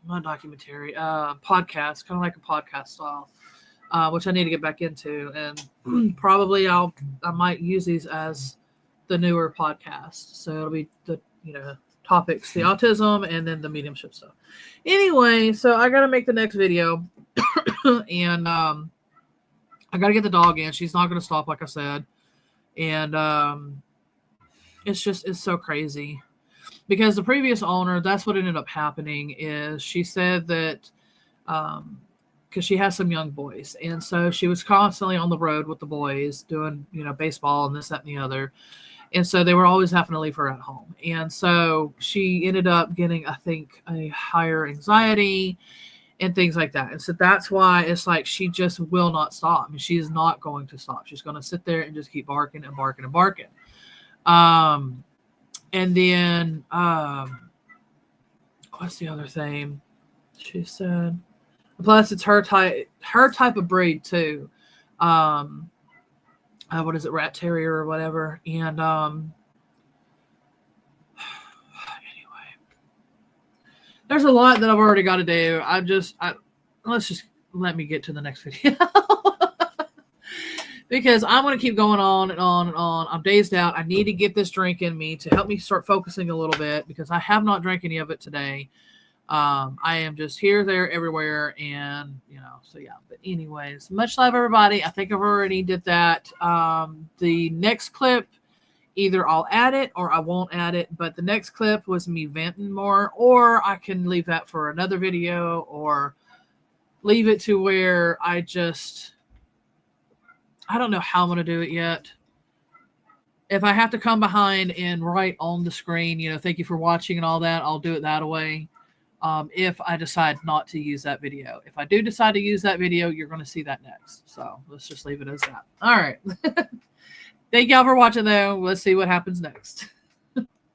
not documentary, podcast, kind of like a podcast style. Which I need to get back into, and probably I might use these as the newer podcast. So it'll be the topics, the autism, and then the mediumship stuff. Anyway, so I got to make the next video, and I got to get the dog in. She's not going to stop, like I said, and it's so crazy because the previous owner, that's what ended up happening. Is she said that because she has some young boys. And so she was constantly on the road with the boys doing, baseball and this, that, and the other. And so they were always having to leave her at home. And so she ended up getting, I think, a higher anxiety and things like that. And so that's why it's like she just will not stop. I mean, she is not going to stop. She's going to sit there and just keep barking and barking and barking. And then what's the other thing she said? Plus, it's her type of breed too. What is it, rat terrier or whatever? And anyway, there's a lot that I've already got to do. Let's just let me get to the next video because I'm going to keep going on and on and on. I'm dazed out. I need to get this drink in me to help me start focusing a little bit because I have not drank any of it today. I am just here, there, everywhere, and so yeah. But anyways, much love, everybody. I think I've already did that. The next clip, either I'll add it or I won't add it. But the next clip was me venting more, or I can leave that for another video, or leave it to where I don't know how I'm gonna do it yet. If I have to come behind and write on the screen, thank you for watching and all that, I'll do it that way. If I decide not to use that video. If I do decide to use that video, you're going to see that next. So let's just leave it as that. All right. Thank y'all for watching, though. Let's see what happens next.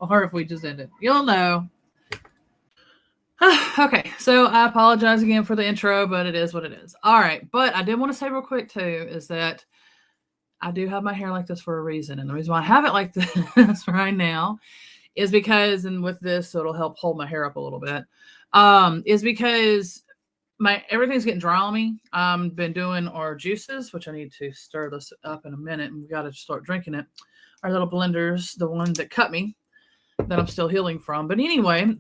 Or if we just end it. You'll know. Okay, so I apologize again for the intro, but it is what it is. All right, but I did want to say real quick, too, is that I do have my hair like this for a reason. And the reason why I have it like this right now is because, and with this, so it'll help hold my hair up a little bit, is because everything's getting dry on me. I've been doing our juices, which I need to stir this up in a minute, and we got to start drinking it. Our little blenders, the one that cut me, that I'm still healing from. But anyway,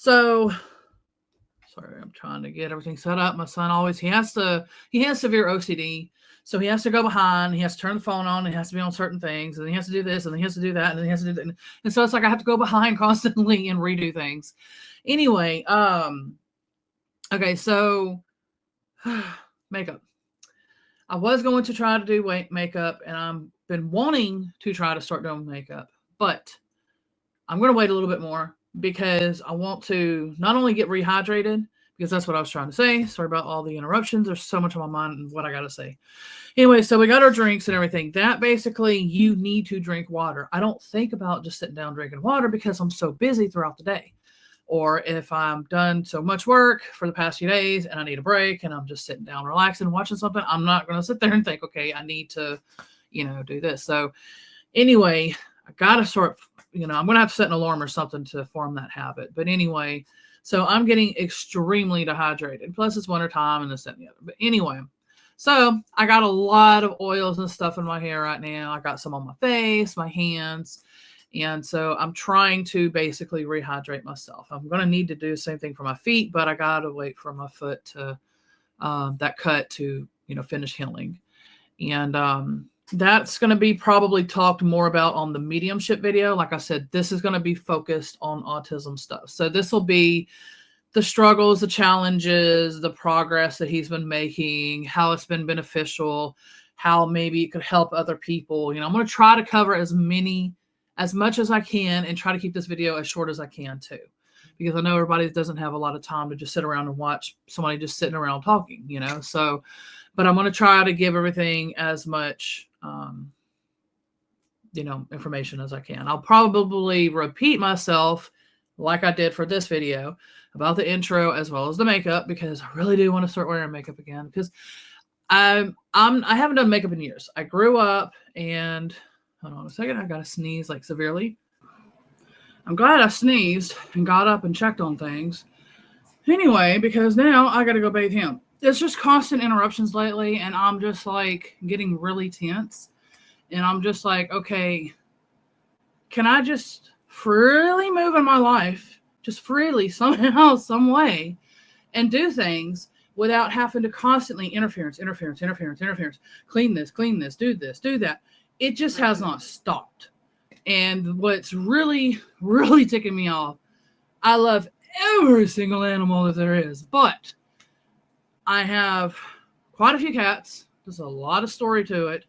So sorry, I'm trying to get everything set up. My son always he has severe OCD. So he has to go behind, he has to turn the phone on, he has to be on certain things, and he has to do this, and he has to do that, and then he has to do that. And so it's like I have to go behind constantly and redo things. Anyway, okay, so makeup. I was going to try to do makeup, and I've been wanting to try to start doing makeup, but I'm going to wait a little bit more because I want to not only get rehydrated, because that's what I was trying to say. Sorry about all the interruptions. There's so much on my mind and what I got to say. Anyway, so we got our drinks and everything. That basically, you need to drink water. I don't think about just sitting down drinking water because I'm so busy throughout the day. Or if I'm done so much work for the past few days and I need a break and I'm just sitting down, relaxing, watching something, I'm not going to sit there and think, okay, I need to, do this. So anyway, I got to sort, I'm going to have to set an alarm or something to form that habit. But anyway, so I'm getting extremely dehydrated. Plus it's wintertime and this and the other. But anyway, so I got a lot of oils and stuff in my hair right now. I got some on my face, my hands. And so I'm trying to basically rehydrate myself. I'm going to need to do the same thing for my feet, but I got to wait for my foot to that cut to, finish healing. And that's going to be probably talked more about on the mediumship video. Like I said, this is going to be focused on autism stuff. So this will be the struggles, the challenges, the progress that he's been making, how it's been beneficial, how maybe it could help other people. I'm going to try to cover as much as I can and try to keep this video as short as I can too, because I know everybody doesn't have a lot of time to just sit around and watch somebody just sitting around talking, so, but I'm going to try to give everything as much, information as I can. I'll probably repeat myself like I did for this video about the intro as well as the makeup, because I really do want to start wearing makeup again, because I haven't done makeup in years. I grew up and hold on a second. I got to sneeze like severely. I'm glad I sneezed and got up and checked on things. Anyway, because now I got to go bathe him. It's just constant interruptions lately, and I'm just like getting really tense. And I'm just like, okay, can I just freely move in my life, just freely somehow, some way, and do things without having to constantly interference, clean this, do this, do that. It just has not stopped. And what's really, really ticking me off, I love every single animal that there is, but I have quite a few cats. There's a lot of story to it,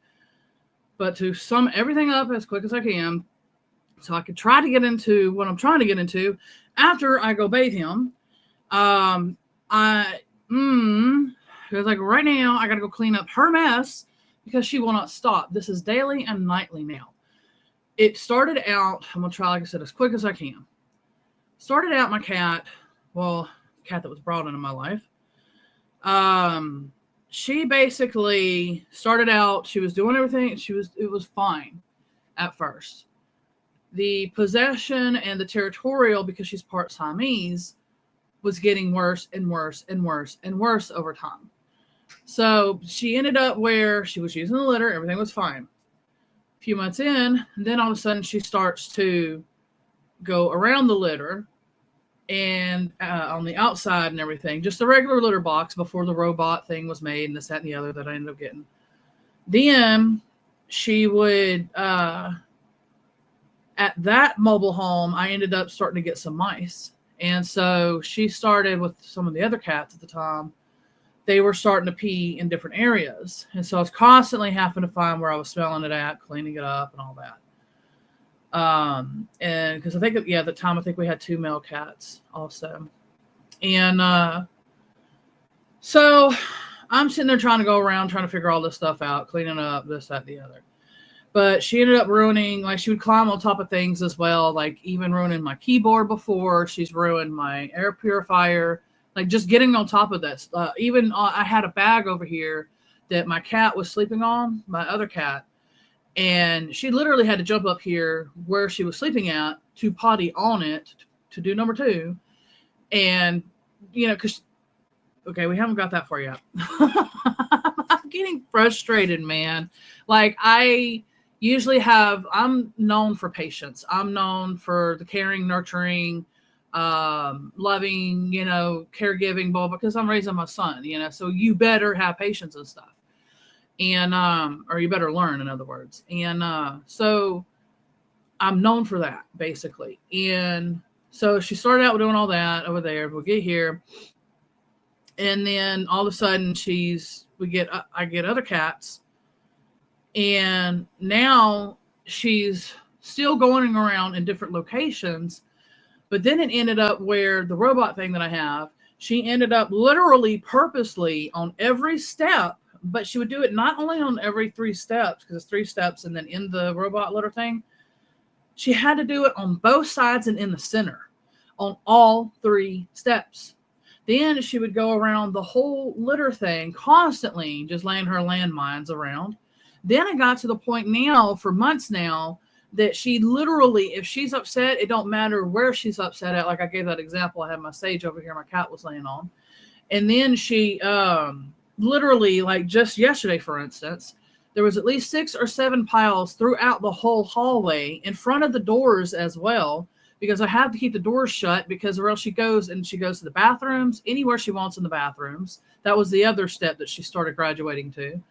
but to sum everything up as quick as I can, so I could try to get into what I'm trying to get into after I go bathe him. Because like right now, I got to go clean up her mess because she will not stop. This is daily and nightly now. It started out, I'm going to try, like I said, as quick as I can. Started out my cat, the cat that was brought into my life. She basically started out, she was doing everything. It was fine at first. The possession and the territorial, because she's part Siamese, was getting worse and worse and worse and worse over time. So she ended up where she was using the litter. Everything was fine. A few months in, and then all of a sudden she starts to go around the litter and on the outside and everything, just the regular litter box before the robot thing was made and this, that, and the other that I ended up getting. Then she would, at that mobile home, I ended up starting to get some mice. And so she started with some of the other cats at the time. They were starting to pee in different areas. And so I was constantly having to find where I was smelling it at, cleaning it up and all that. And because I think, at the time, I think we had 2 male cats also. And so I'm sitting there trying to go around, trying to figure all this stuff out, cleaning up, this, that, the other. But she ended up ruining, like she would climb on top of things as well, like even ruining my keyboard before. She's ruined my air purifier, like just getting on top of this. Even I had a bag over here that my cat was sleeping on, my other cat. And she literally had to jump up here where she was sleeping at to potty on it to do number 2. And, because, okay, we haven't got that far yet. I'm getting frustrated, man. Like I'm known for patience. I'm known for the caring, nurturing, loving, caregiving, blah, because I'm raising my son, so you better have patience and stuff. And, or you better learn, in other words. And, so I'm known for that, basically. And so she started out doing all that over there. We'll get here. And then all of a sudden I get other cats. And now she's still going around in different locations. But then it ended up where the robot thing that I have, she ended up literally purposely on every step, but she would do it not only on every 3 steps, because it's 3 steps, and then in the robot litter thing, she had to do it on both sides and in the center on all 3 steps. Then she would go around the whole litter thing constantly, just laying her landmines around. Then it got to the point now, for months now, that she literally, if she's upset, it don't matter where she's upset at. Like I gave that example. I had my sage over here my cat was laying on. And then she literally, like just yesterday, for instance, there was at least 6 or 7 piles throughout the whole hallway, in front of the doors as well, because I have to keep the doors shut, because or else she goes to the bathrooms, anywhere she wants in the bathrooms. That was the other step that she started graduating to.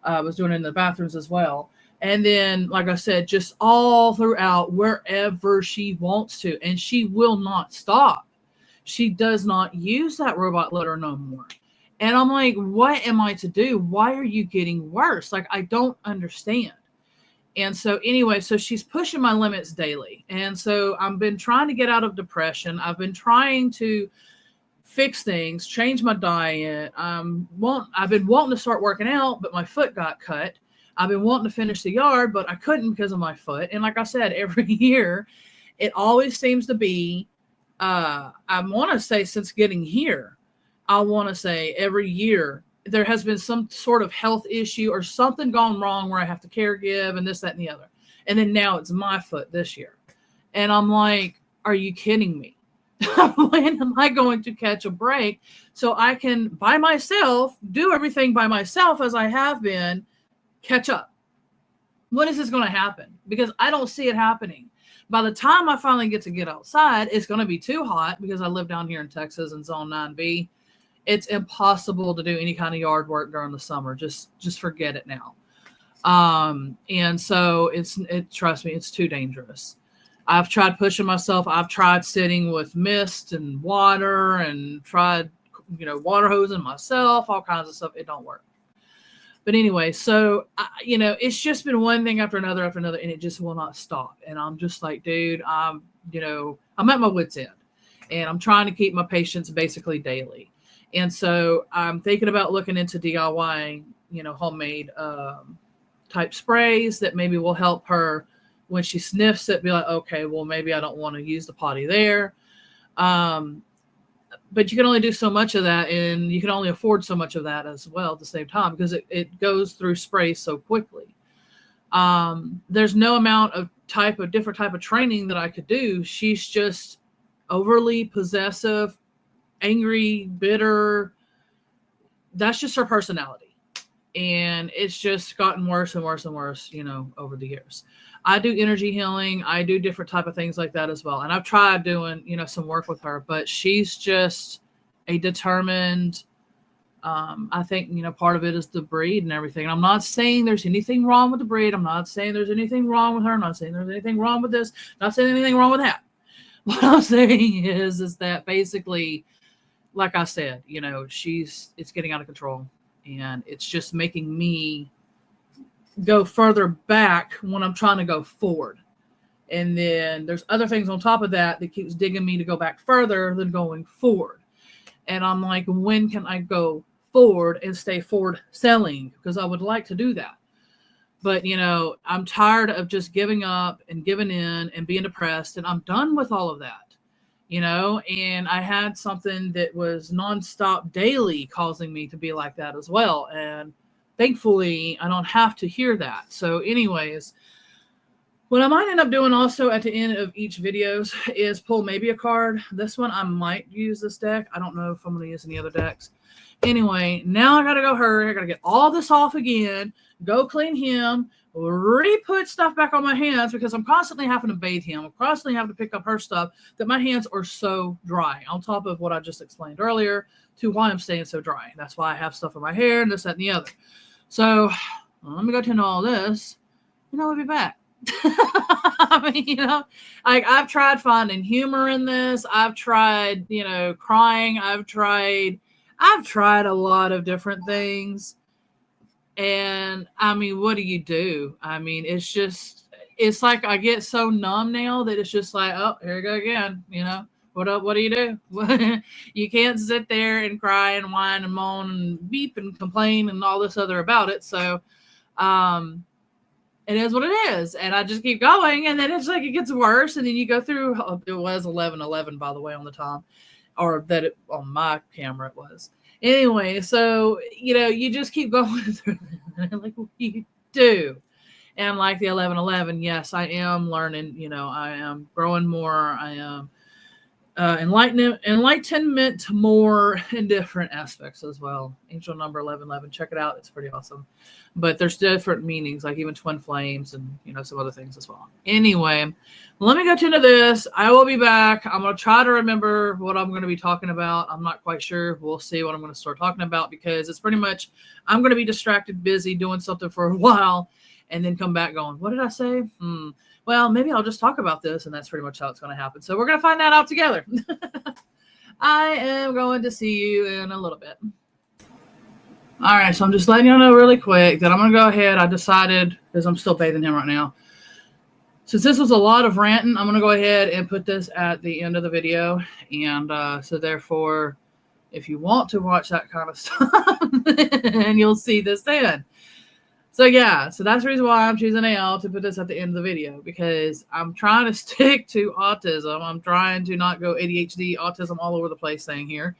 Was doing it in the bathrooms as well. And then, like I said, just all throughout, wherever she wants to. And she will not stop. She does not use that robot litter no more. And I'm like, what am I to do? Why are you getting worse? Like, I don't understand. And so anyway, so she's pushing my limits daily. And so I've been trying to get out of depression. I've been trying to fix things, change my diet. I've been wanting to start working out, but my foot got cut. I've been wanting to finish the yard, but I couldn't because of my foot. And like I said, every year, it always seems to be, I want to say since getting here, I want to say every year, there has been some sort of health issue or something gone wrong where I have to caregive and this, that, and the other. And then now it's my foot this year. And I'm like, are you kidding me? When am I going to catch a break so I can, by myself, do everything by myself as I have been, catch up? When is this going to happen? Because I don't see it happening. By the time I finally get outside, it's going to be too hot, because I live down here in Texas in Zone 9B. It's impossible to do any kind of yard work during the summer. Just forget it now. And so trust me, it's too dangerous. I've tried pushing myself. I've tried sitting with mist and water and tried, water hosing myself, all kinds of stuff. It don't work. But anyway, so, it's just been one thing after another, and it just will not stop. And I'm just like, dude, I'm at my wit's end, and I'm trying to keep my patience basically daily. And so I'm thinking about looking into DIY, homemade type sprays that maybe will help her when she sniffs it, be like, okay, well, maybe I don't want to use the potty there. But you can only do so much of that, and you can only afford so much of that as well at the same time, because it goes through spray so quickly. There's no amount of different type of training that I could do. She's just overly possessive, angry, bitter. That's just her personality. And it's just gotten worse and worse and worse, over the years. I do energy healing. I do different type of things like that as well. And I've tried doing, some work with her, but she's just a determined, I think, part of it is the breed and everything. And I'm not saying there's anything wrong with the breed. I'm not saying there's anything wrong with her. I'm not saying there's anything wrong with this. I'm not saying anything wrong with that. What I'm saying is that basically, like I said, it's getting out of control, and it's just making me go further back when I'm trying to go forward. And then there's other things on top of that keeps digging me to go back further than going forward. And I'm like, when can I go forward and stay forward selling? Because I would like to do that. But, I'm tired of just giving up and giving in and being depressed. And I'm done with all of that, and I had something that was nonstop daily causing me to be like that as well. And thankfully, I don't have to hear that. So anyways, what I might end up doing also at the end of each videos is pull maybe a card. This one, I might use this deck. I don't know if I'm going to use any other decks. Anyway, now I got to go hurry. I got to get all this off again, go clean him, re-put stuff back on my hands because I'm constantly having to bathe him. I'm constantly having to pick up her stuff that my hands are so dry, on top of what I just explained earlier to why I'm staying so dry. That's why I have stuff in my hair and this, that, and the other. So let me go tend to all this, and I'll be back. I mean, like I've tried finding humor in this. I've tried, crying. I've tried a lot of different things. And I mean, what do you do? I mean, it's like I get so numb now that it's just like, oh, here we go again. What do you do? You can't sit there and cry and whine and moan and beep and complain and all this other about it. So, it is what it is. And I just keep going. And then it's like, it gets worse. And then you go through, it was 11:11, by the way, on the time, or on my camera it was. Anyway, so, you just keep going through that. Like, what do you do? And like the 11:11, yes, I am learning, I am growing more. I am enlightenment more in different aspects as well. Angel number 11:11, check it out. It's pretty awesome. But there's different meanings, like even twin flames and, some other things as well. Anyway, let me go into this. I will be back. I'm going to try to remember what I'm going to be talking about. I'm not quite sure. We'll see what I'm going to start talking about because it's pretty much, I'm going to be distracted, busy doing something for a while and then come back going, what did I say? Well, maybe I'll just talk about this, and that's pretty much how it's going to happen. So we're going to find that out together. I am going to see you in a little bit. All right, so I'm just letting you know really quick that I'm going to go ahead. I decided, because I'm still bathing him right now, since this was a lot of ranting, I'm going to go ahead and put this at the end of the video. And so therefore, if you want to watch that kind of stuff, and you'll see this then. So yeah, so that's the reason why I'm choosing Al to put this at the end of the video, because I'm trying to stick to autism. I'm trying to not go ADHD, autism all over the place thing here.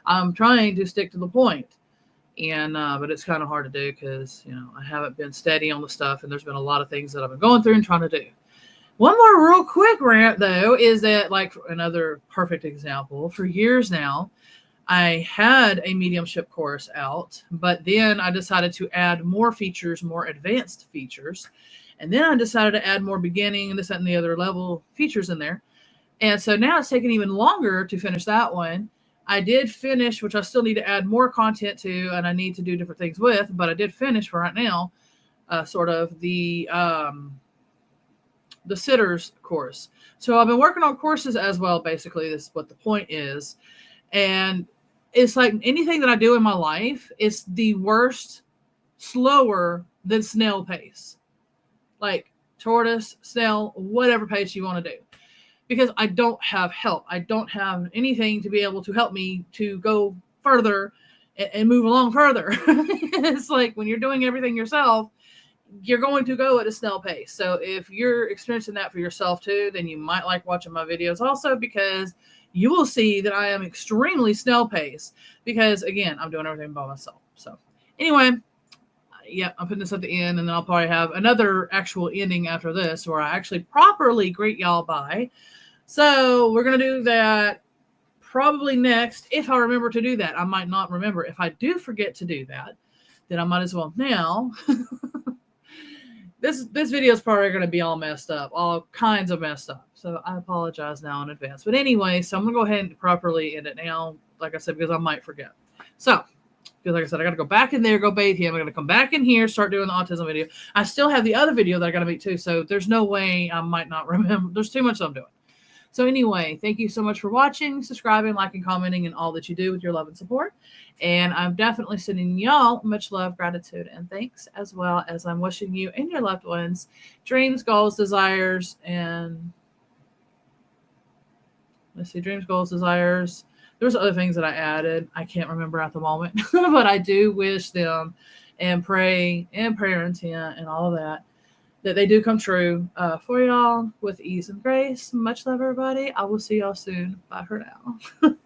I'm trying to stick to the point. And but it's kind of hard to do because, I haven't been steady on the stuff, and there's been a lot of things that I've been going through and trying to do. One more real quick rant, though, is that, like, another perfect example, for years now, I had a mediumship course out, but then I decided to add more features, more advanced features. And then I decided to add more beginning and this, that, and the other level features in there. And so now it's taken even longer to finish that one. I did finish, which I still need to add more content to, and I need to do different things with, but I did finish for right now, sort of the sitters course. So I've been working on courses as well. Basically, this is what the point is. And it's like anything that I do in my life, it's the worst, slower than snail pace. Like tortoise, snail, whatever pace you want to do. Because I don't have help. I don't have anything to be able to help me to go further and move along further. It's like when you're doing everything yourself, you're going to go at a snail pace. So if you're experiencing that for yourself too, then you might like watching my videos also, because you will see that I am extremely snail pace because, again, I'm doing everything by myself. So anyway, yeah, I'm putting this at the end, and then I'll probably have another actual ending after this where I actually properly greet y'all bye. So we're going to do that probably next, if I remember to do that. I might not remember. If I do forget to do that, then I might as well now. This video is probably going to be all messed up, all kinds of messed up. So I apologize now in advance. But anyway, so I'm going to go ahead and properly end it now, like I said, because I might forget. So, because like I said, I got to go back in there, go bathe him. I'm going to come back in here, start doing the autism video. I still have the other video that I got to make too. So there's no way I might not remember. There's too much I'm doing. So anyway, thank you so much for watching, subscribing, liking, commenting, and all that you do with your love and support. And I'm definitely sending y'all much love, gratitude, and thanks, as well as I'm wishing you and your loved ones dreams, goals, desires, and let's see, dreams, goals, desires. There's other things that I added. I can't remember at the moment, but I do wish them and pray and prayer intent and all of that they do come true for y'all with ease and grace. Much love, everybody. I will see y'all soon. Bye for now.